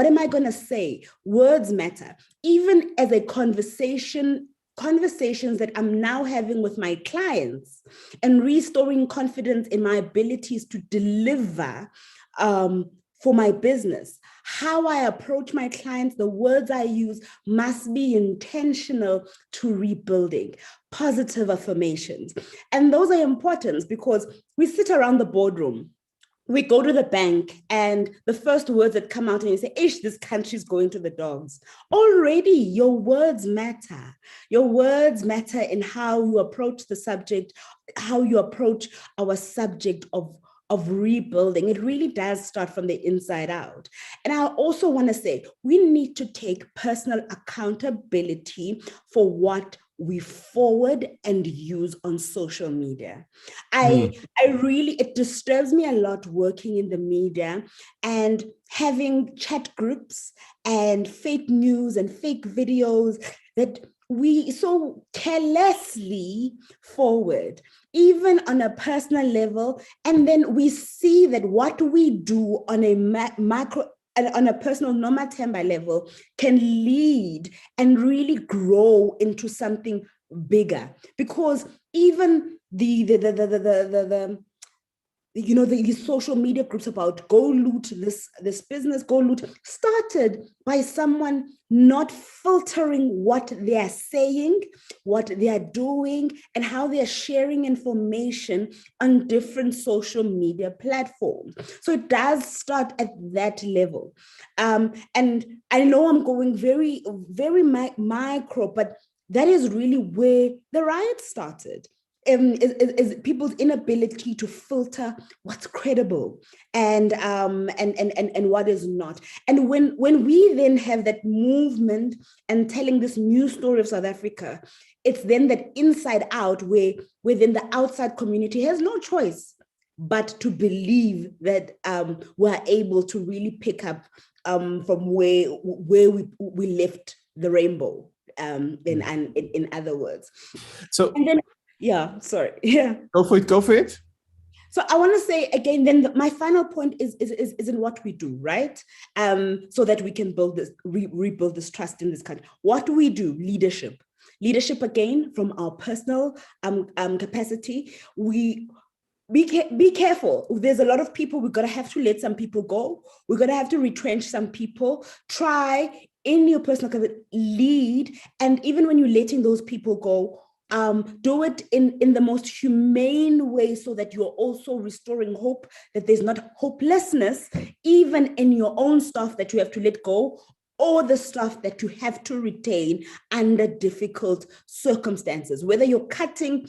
am I going to say? Words matter. Even as a conversations that I'm now having with my clients and restoring confidence in my abilities to deliver for my business. How I approach my clients, the words I use must be intentional to rebuilding, positive affirmations. And those are important because we sit around the boardroom, we go to the bank, and the first words that come out and you say, "Ish, this country's going to the dogs." Already your words matter. Your words matter in how you approach the subject, how you approach our subject of rebuilding. It really does start from the inside out. And I also want to say, we need to take personal accountability for what we forward and use on social media. It disturbs me a lot working in the media and having chat groups and fake news and fake videos that we so carelessly forward, even on a personal level. And then we see that what we do on a on a personal Norma Temba level can lead and really grow into something bigger. Because even the social media groups about go loot this business, go loot, started by someone not filtering what they are saying, what they are doing, and how they are sharing information on different social media platforms. So it does start at that level. And I know I'm going very, very micro, but that is really where the riot started. Is people's inability to filter what's credible and what is not. And when we then have that movement and telling this new story of South Africa, it's then that inside out where within the outside community has no choice but to believe that we're able to really pick up from where we left the rainbow. In other words. So and then yeah, sorry. Yeah. Go for it. So I want to say again, then my final point is in what we do, right? So that we can build this, rebuild this trust in this country. What do we do? Leadership again, from our personal capacity. We be careful. There's a lot of people. We're gonna have to let some people go. We're gonna have to retrench some people. Try in your personal capacity, lead, and even when you're letting those people go, do it in the most humane way, so that you're also restoring hope, that there's not hopelessness, even in your own stuff that you have to let go, or the stuff that you have to retain under difficult circumstances, whether you're cutting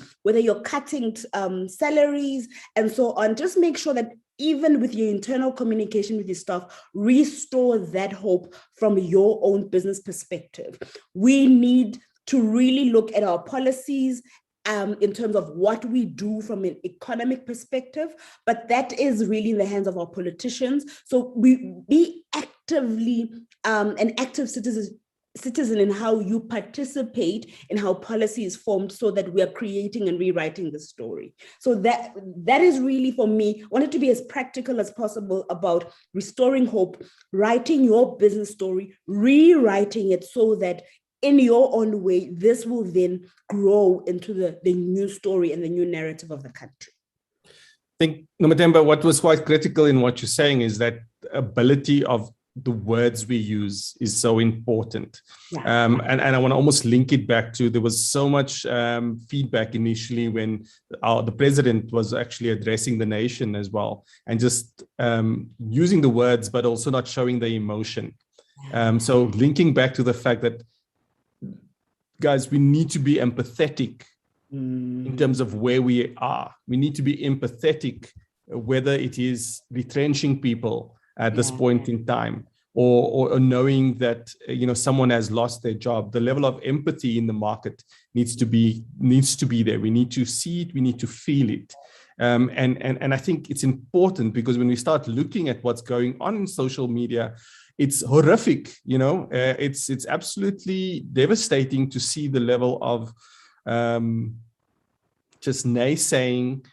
salaries and so on. Just make sure that even with your internal communication with your staff, restore that hope from your own business perspective. We need to really look at our policies in terms of what we do from an economic perspective, but that is really in the hands of our politicians. So we be actively an active citizen in how you participate in how policy is formed, so that we are creating and rewriting the story. So that is really, for me, wanted to be as practical as possible about restoring hope, writing your business story, rewriting it so that in your own way, this will then grow into the new story and the new narrative of the country. I think, Temba, what was quite critical in what you're saying is that ability of the words we use is so important. Yeah. And I want to almost link it back to, there was so much feedback initially when the president was actually addressing the nation as well, and just using the words, but also not showing the emotion. So linking back to the fact that, guys, we need to be empathetic in terms of where we are. We need to be empathetic, whether it is retrenching people at this point in time, or knowing that someone has lost their job. The level of empathy in the market needs to be there. We need to see it. We need to feel it. And I think it's important, because when we start looking at what's going on in social media, it's horrific. It's absolutely devastating to see the level of just naysaying,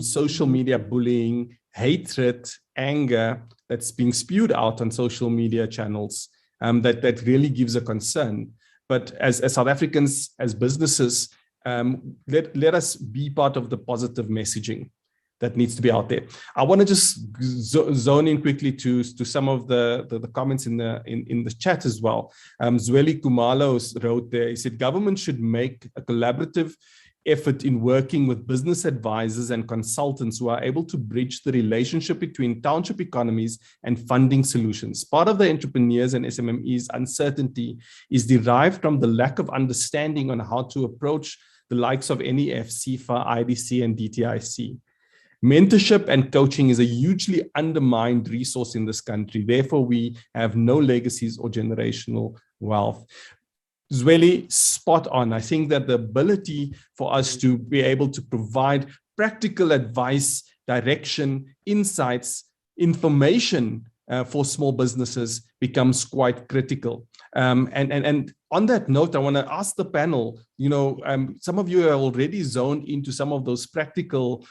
social media bullying, hatred, anger that's being spewed out on social media channels, that really gives a concern. But as South Africans, as businesses, let us be part of the positive messaging that needs to be out there. I want to just zone in quickly to some of the comments in the chat as well. Zweli Kumalo wrote there, he said, government should make a collaborative effort in working with business advisors and consultants who are able to bridge the relationship between township economies and funding solutions. Part of the entrepreneurs and SMMEs uncertainty is derived from the lack of understanding on how to approach the likes of NEF, CFA, IDC, and DTIC. Mentorship and coaching is a hugely undermined resource in this country. Therefore, we have no legacies or generational wealth. Zweli, spot on. I think that the ability for us to be able to provide practical advice, direction, insights, information for small businesses becomes quite critical. And on that note, I want to ask the panel, some of you are already zoned into some of those practical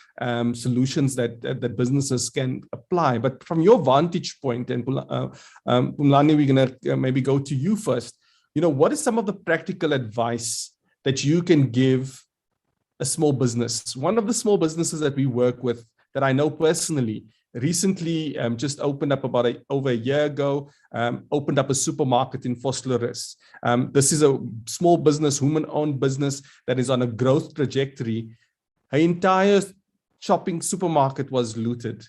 solutions that businesses can apply. But from your vantage point, and Pumlani, we're going to maybe go to you first. What is some of the practical advice that you can give a small business? One of the small businesses that we work with, that I know personally, recently just opened up over a year ago, opened up a supermarket in Vosloorus. This is a small business, woman-owned business that is on a growth trajectory. Her entire shopping supermarket was looted.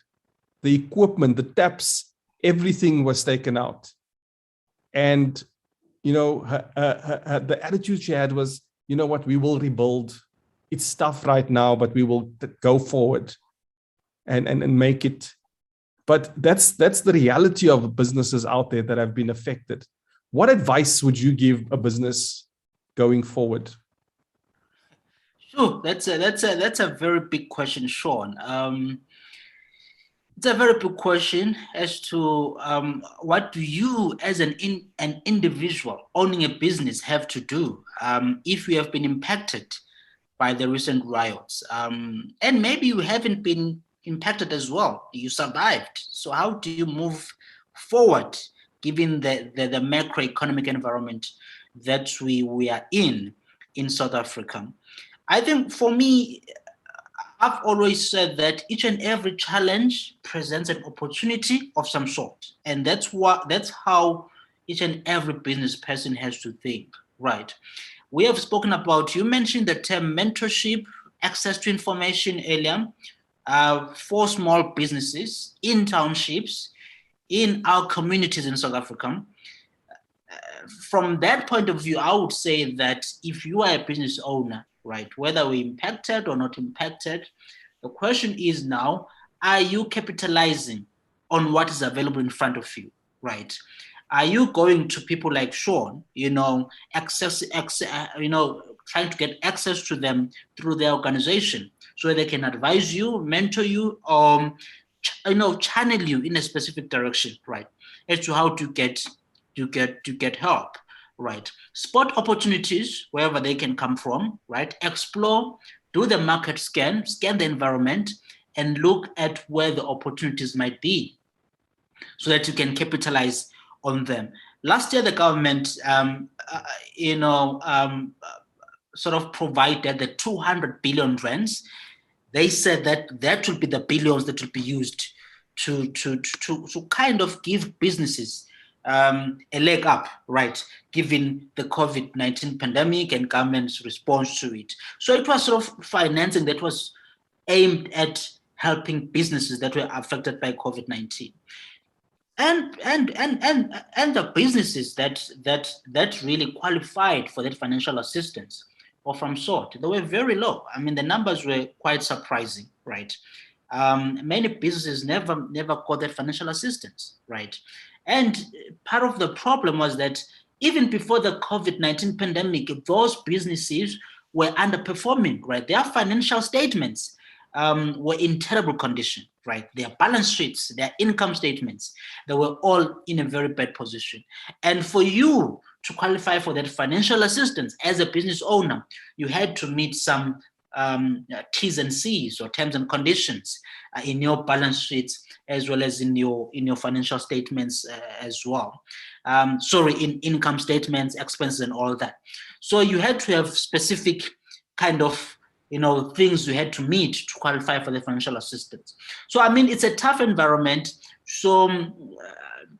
The equipment, the taps, everything was taken out. And the attitude she had was, you know what, we will rebuild. It's tough right now, but we will go forward and make it. But that's the reality of businesses out there that have been affected. What advice would you give a business going forward? Sure, that's a very big question, Sean. It's a very big question as to what do you, as an individual owning a business, have to do if you have been impacted by the recent riots, and maybe you haven't been impacted as well. You survived. So how do you move forward given the macroeconomic environment that we are in South Africa? I think for me, I've always said that each and every challenge presents an opportunity of some sort. And that's how each and every business person has to think, right? We have spoken about, you mentioned the term mentorship, access to information earlier, for small businesses in townships, in our communities in South Africa. From that point of view, I would say that if you are a business owner, right, whether we're impacted or not impacted, the question is now, are you capitalizing on what is available in front of you, right? Are you going to people like Sean, trying to get access to them through their organization so they can advise you, mentor you, channel you in a specific direction, right, as to how to get help, right? Spot opportunities wherever they can come from, right? Explore, do the market scan the environment, and look at where the opportunities might be so that you can capitalize on them. Last year, the government, sort of provided the 200 billion rands. They said that will be the billions that will be used to kind of give businesses a leg up, right, given the COVID-19 pandemic and government's response to it. So it was sort of financing that was aimed at helping businesses that were affected by COVID-19. And the businesses that really qualified for that financial assistance or from sort, they were very low. I mean, the numbers were quite surprising, right? Many businesses never got that financial assistance, right? And part of the problem was that even before the COVID-19 pandemic, those businesses were underperforming, right? Their financial statements were in terrible condition, right? Their balance sheets, their income statements, they were all in a very bad position. And for you to qualify for that financial assistance as a business owner, you had to meet some T's and C's, or terms and conditions, in your balance sheets as well as in your financial statements as well. In income statements, expenses, and all that. So you had to have specific kind of things you had to meet to qualify for the financial assistance. So I mean, it's a tough environment. So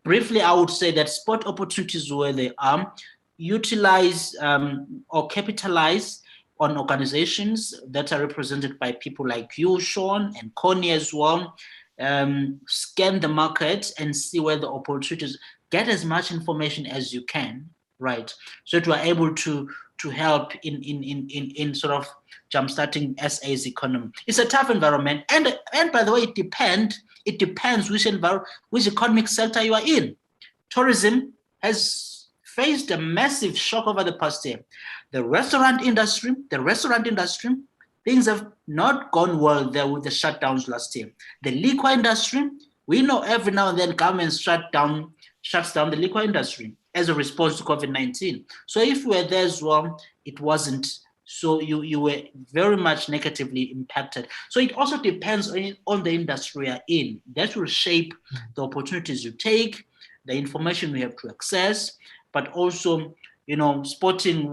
briefly, I would say that spot opportunities where they are, utilize or capitalize on organizations that are represented by people like you, Sean, and Connie as well. Scan the market and see where the opportunities, get as much information as you can, right? So that we're able to help in sort of jumpstarting SA's economy. It's a tough environment. And by the way, it depends which economic sector you are in. Tourism has faced a massive shock over the past year. The restaurant industry, things have not gone well there with the shutdowns last year. The liquor industry, we know every now and then government shuts down the liquor industry as a response to COVID-19. So if you were there as well, it wasn't. So you were very much negatively impacted. So it also depends on the industry you're in. That will shape the opportunities you take, the information you have to access, but also, spotting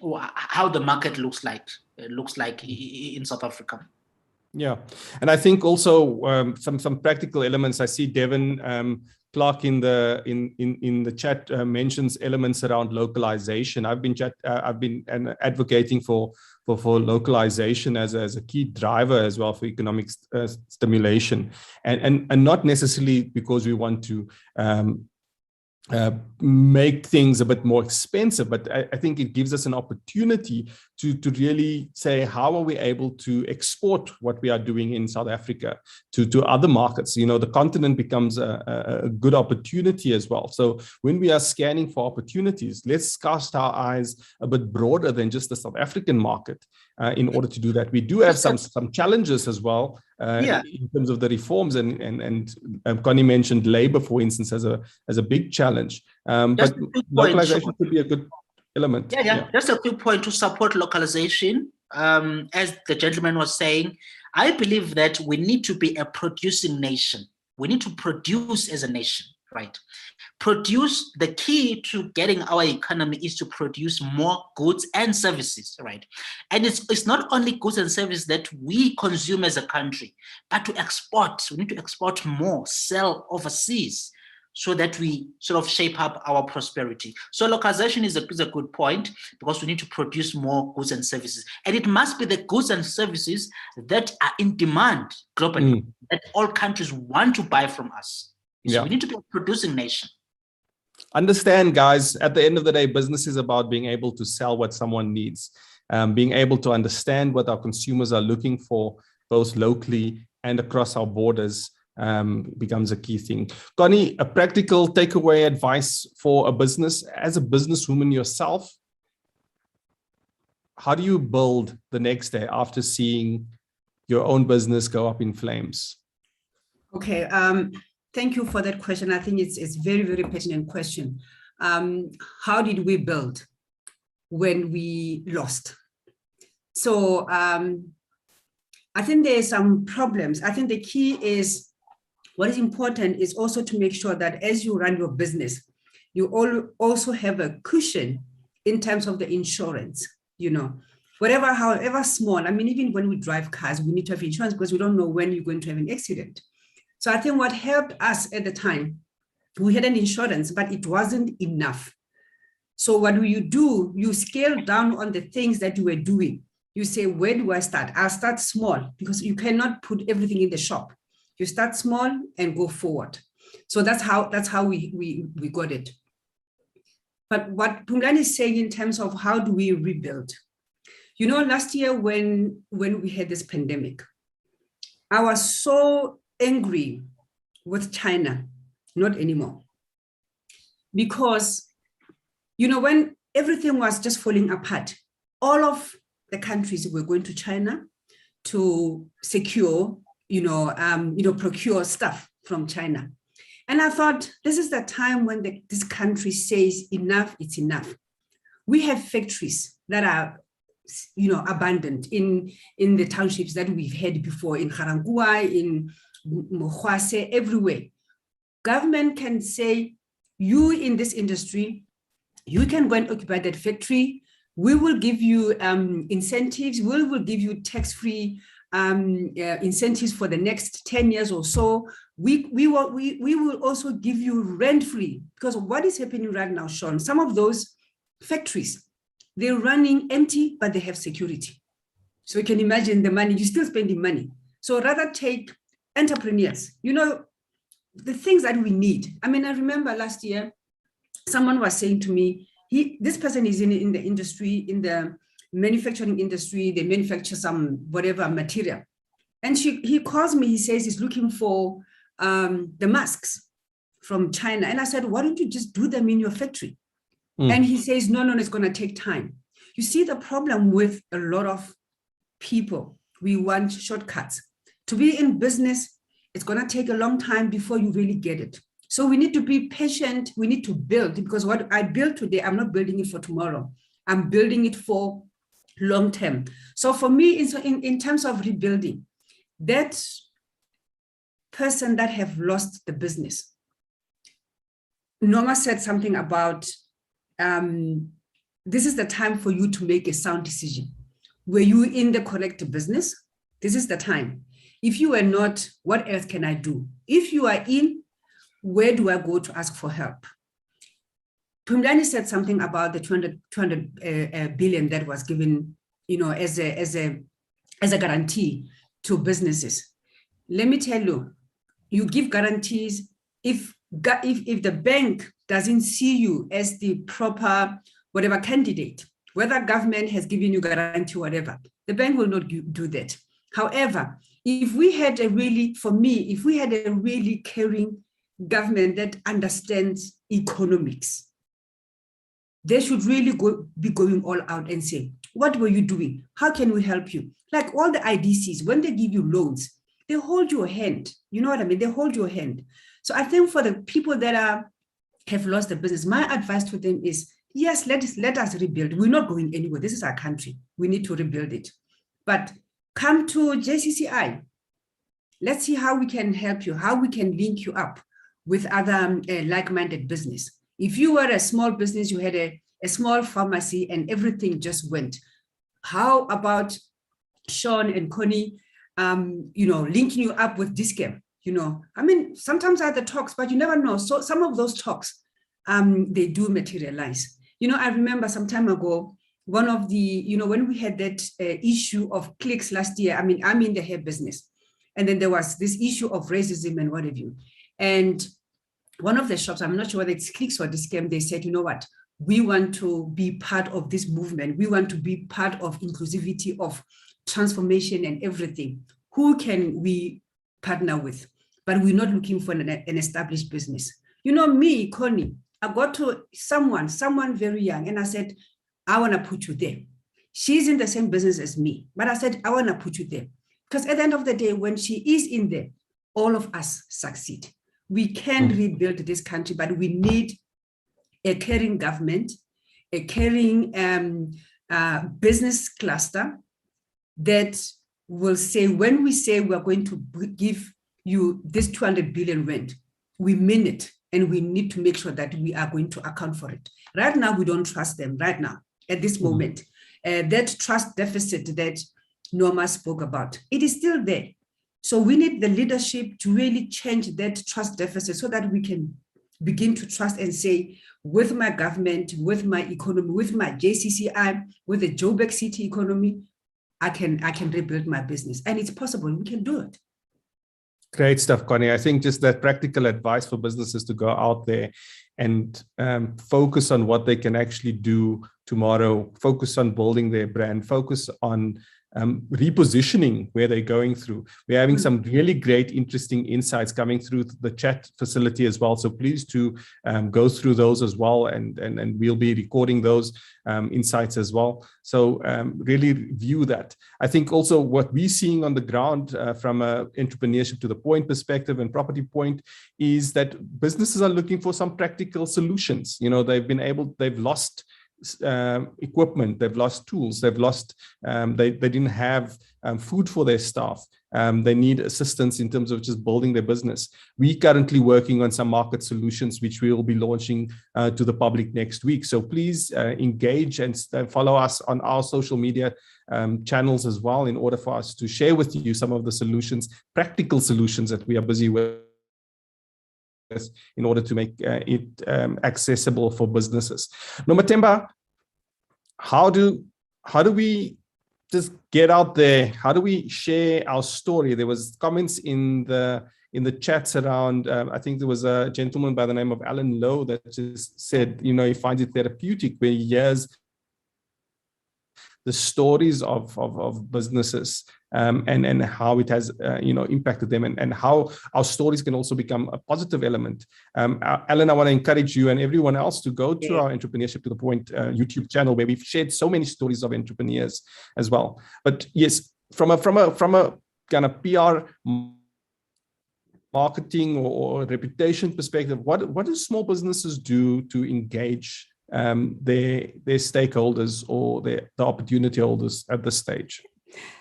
how the market looks like in South Africa. Yeah, and I think also some practical elements. I see Devin Clark in the chat mentions elements around localization. I've been advocating for localization as a key driver as well for economic stimulation, and not necessarily because we want to make things a bit more expensive, but I think it gives us an opportunity to really say, how are we able to export what we are doing in South Africa to other markets? You know, the continent becomes a good opportunity as well. So when we are scanning for opportunities, let's cast our eyes a bit broader than just the South African market. In order to do that, we do have some challenges as well in terms of the reforms, and Connie mentioned labor, for instance, as a big challenge. But localization could be a good element. Yeah. Just a quick point to support localization. As the gentleman was saying, I believe that we need to be a producing nation. We need to produce as a nation, right? Produce, the key to getting our economy is to produce more goods and services, right? And it's not only goods and services that we consume as a country, but to export. We need to export more, sell overseas, so that we sort of shape up our prosperity. So localization is a good point, because we need to produce more goods and services. And it must be the goods and services that are in demand globally, that all countries want to buy from us. So we need to be a producing nation. Understand, guys, at the end of the day, business is about being able to sell what someone needs, being able to understand what our consumers are looking for, both locally and across our borders, becomes a key thing. Connie, a practical takeaway advice for a business, as a businesswoman yourself, how do you build the next day after seeing your own business go up in flames? Okay. Thank you for that question. I think it's very, very pertinent question. How did we build when we lost? So I think there are some problems. I think the key is, what is important is also to make sure that as you run your business, you also have a cushion in terms of the insurance, you know, however small. I mean, even when we drive cars, we need to have insurance, because we don't know when you're going to have an accident. So I think what helped us at the time, we had an insurance, but it wasn't enough. So what do? You scale down on the things that you were doing. You say, where do I start? I'll start small, because you cannot put everything in the shop. You start small and go forward. So that's how we got it. But what Phumlani is saying in terms of how do we rebuild? You know, last year when we had this pandemic, I was so angry with China, not anymore. Because, you know, when everything was just falling apart, all of the countries were going to China to secure, procure stuff from China. And I thought, this is the time when this country says enough, it's enough. We have factories that are, abandoned in the townships that we've had before, in Garangua, in Mohwase, everywhere. Government can say, you in this industry, you can go and occupy that factory. We will give you incentives. We will give you tax-free incentives for the next 10 years or so. We will also give you rent-free, because what is happening right now, Sean, some of those factories, they're running empty, but they have security. So you can imagine the money, you're still spending money. So rather take entrepreneurs, the things that we need. I mean, I remember last year, someone was saying to me, this person is in the industry, in the manufacturing industry, they manufacture some whatever material. And he calls me, he says he's looking for the masks from China. And I said, why don't you just do them in your factory? And he says, no, it's gonna take time. You see the problem with a lot of people, we want shortcuts. To be in business, it's gonna take a long time before you really get it. So we need to be patient, we need to build, because what I build today, I'm not building it for tomorrow. I'm building it for long term. So for me, in terms of rebuilding, that person that have lost the business, Norma said something about, this is the time for you to make a sound decision. Were you in the correct business? This is the time. If you are not, what else can I do? If you are in, where do I go to ask for help? Phumlani said something about the 200 billion that was given, as a guarantee to businesses. Let me tell you, you give guarantees if if the bank doesn't see you as the proper whatever candidate, whether government has given you guarantee or whatever, the bank will not do that. However, if we had a really caring government that understands economics, they should really be going all out and say, what were you doing? How can we help you? Like all the IDCs, when they give you loans, they hold your hand. You know what I mean? They hold your hand. So I think for the people that have lost the business, my advice to them is, yes, let us rebuild. We're not going anywhere. This is our country. We need to rebuild it. But come to JCCI. Let's see how we can help you, how we can link you up with other like-minded business. If you were a small business, you had a small pharmacy and everything just went. How about Sean and Connie, linking you up with Discam? I mean, sometimes are the talks, but you never know. So some of those talks, they do materialize. I remember some time ago, one of the, when we had that issue of clicks last year, I mean, I'm in the hair business. And then there was this issue of racism and what have you. And one of the shops, I'm not sure whether it's Clicks or Discam, they said, you know what, we want to be part of this movement. We want to be part of inclusivity, of transformation and everything. Who can we partner with? But we're not looking for an established business. Me, Connie, I got to someone very young, and I said, I want to put you there. She's in the same business as me, but I said, I want to put you there. Because at the end of the day, when she is in there, all of us succeed. We can rebuild this country, but we need a caring government, a caring business cluster that will say, when we say we're going to give you this 200 billion rand, we mean it, and we need to make sure that we are going to account for it. Right now, we don't trust them right now, at this moment. That trust deficit that Norma spoke about, it is still there. So we need the leadership to really change that trust deficit so that we can begin to trust and say, with my government, with my economy, with my JCCI, with the Joburg City economy, I can rebuild my business. And it's possible, we can do it. Great stuff, Connie. I think just that practical advice for businesses to go out there and focus on what they can actually do tomorrow, focus on building their brand, focus on repositioning where they're going through. We're having some really great, interesting insights coming through the chat facility as well. So please do go through those as well, and we'll be recording those insights as well. So really view that. I think also what we're seeing on the ground from a entrepreneurship to the point perspective and property point is that businesses are looking for some practical solutions. They've lost equipment, they've lost tools, they've lost, they didn't have food for their staff. They need assistance in terms of just building their business. We're currently working on some market solutions, which we will be launching to the public next week. So please engage and follow us on our social media channels as well, in order for us to share with you some of the solutions, practical solutions that we are busy with, in order to make it accessible for businesses. Norma, Temba, how do we just get out there? How do we share our story? There was comments in the chats around, I think there was a gentleman by the name of Alan Lowe that just said, he finds it therapeutic where he hears the stories of businesses and how it has impacted them, and how our stories can also become a positive element. Alan, I want to encourage you and everyone else to go to our Entrepreneurship to the Point YouTube channel, where we've shared so many stories of entrepreneurs as well. But yes, from a kind of PR marketing or reputation perspective, what do small businesses do to engage their stakeholders or the opportunity holders at this stage?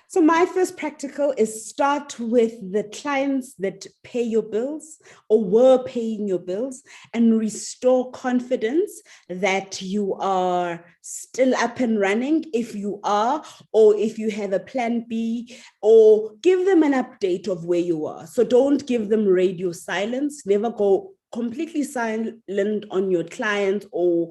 So my first practical is start with the clients that pay your bills or were paying your bills, and restore confidence that you are still up and running if you are, or if you have a plan B, or give them an update of where you are. So don't give them radio silence. Never go completely silent on your clients or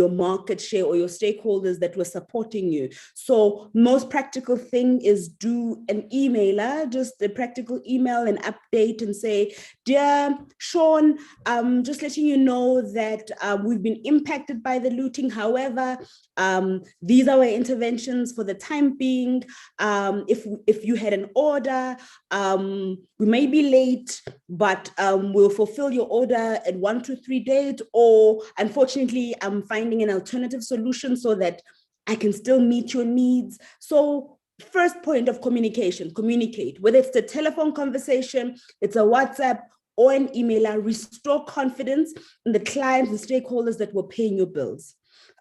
your market share or your stakeholders that were supporting you. So most practical thing is do an emailer, just a practical email and update and say, dear Sean, just letting you know that we've been impacted by the looting. However, these are our interventions for the time being. If you had an order, we may be late, but we'll fulfill your order at 1 to 3 days, or unfortunately, I'm finding an alternative solution so that I can still meet your needs. So first point of communication, communicate, whether it's a telephone conversation, it's a WhatsApp or an emailer, restore confidence in the clients and stakeholders that were paying your bills.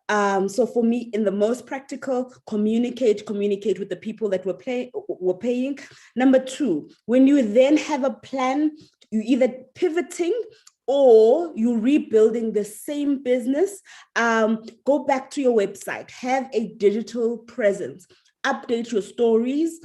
So for me, in the most practical, communicate with the people that were paying. Number 2, when you then have a plan, you either pivoting or you rebuilding the same business, go back to your website, have a digital presence, update your stories.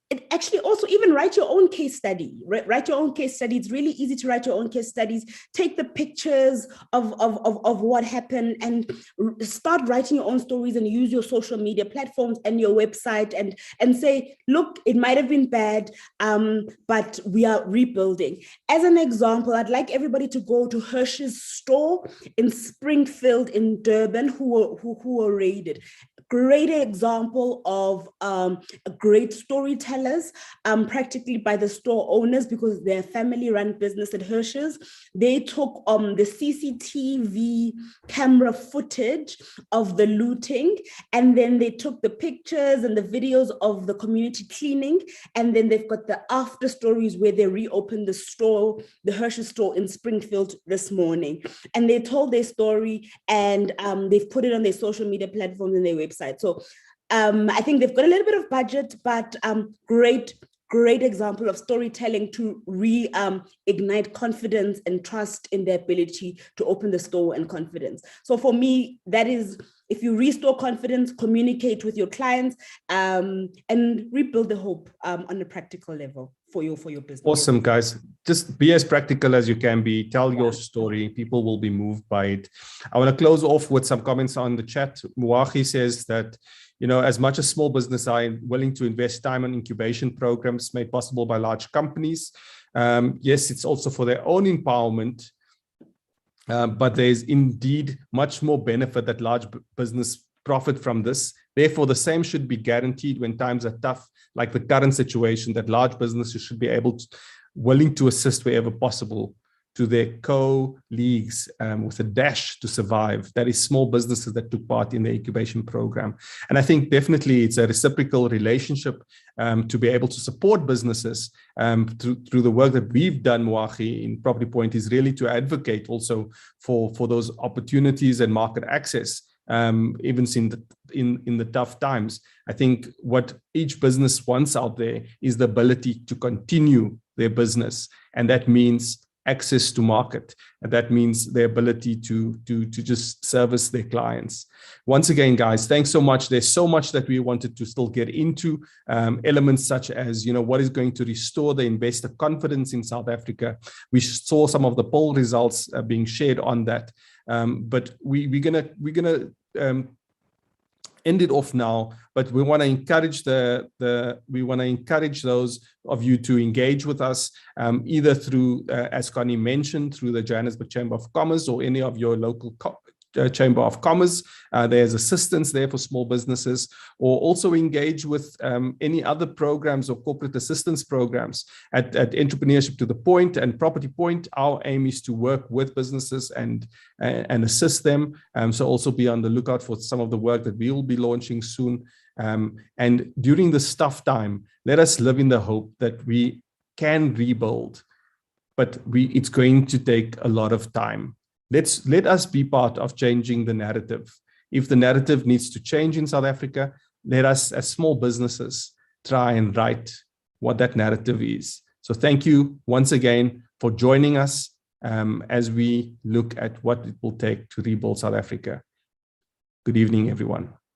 It actually also even write your own case study, write your own case study. It's really easy to write your own case studies. Take the pictures of what happened and start writing your own stories and use your social media platforms and your website and say, look, it might have been bad, but we are rebuilding. As an example, I'd like everybody to go to Hirsch's store in Springfield in Durban who were raided. Great example of great storytellers, practically by the store owners, because they're family-run business at Hirsch's. They took the CCTV camera footage of the looting, and then they took the pictures and the videos of the community cleaning, and then they've got the after stories where they reopened the store, the Hirsch's store in Springfield this morning. And they told their story, and they've put it on their social media platforms and their website. So I think they've got a little bit of budget, but great example of storytelling to reignite confidence and trust in their ability to open the store and confidence. So for me, that is, if you restore confidence, communicate with your clients, and rebuild the hope on a practical level for your business. Awesome, guys. Just be as practical as you can be. Tell your story. People will be moved by it. I want to close off with some comments on the chat. Muahi says that, as much as small business are willing to invest time on incubation programs made possible by large companies, yes, it's also for their own empowerment, but there's indeed much more benefit that large business profit from this. Therefore, the same should be guaranteed when times are tough, like the current situation, that large businesses should be willing to assist wherever possible to their co-leagues with a dash to survive. That is small businesses that took part in the incubation program. And I think definitely it's a reciprocal relationship to be able to support businesses through the work that we've done, Moahi, in Property Point, is really to advocate also for those opportunities and market access, even in the tough times. I think what each business wants out there is the ability to continue their business, and that means access to market, and that means the ability to just service their clients. Once again, guys, thanks so much. There's so much that we wanted to still get into, elements such as, what is going to restore the investor confidence in South Africa. We saw some of the poll results being shared on that, but we're gonna end it off now, but we want to encourage those of you to engage with us, either through, as Connie mentioned, through the Johannesburg Chamber of Commerce or any of your local Chamber of Commerce. There's assistance there for small businesses, or also engage with any other programs or corporate assistance programs at Entrepreneurship to the Point and Property Point. Our aim is to work with businesses and assist them. So also be on the lookout for some of the work that we will be launching soon. And during this tough time, let us live in the hope that we can rebuild, but it's going to take a lot of time. Let us be part of changing the narrative. If the narrative needs to change in South Africa, let us, as small businesses, try and write what that narrative is. So thank you once again for joining us as we look at what it will take to rebuild South Africa. Good evening, everyone.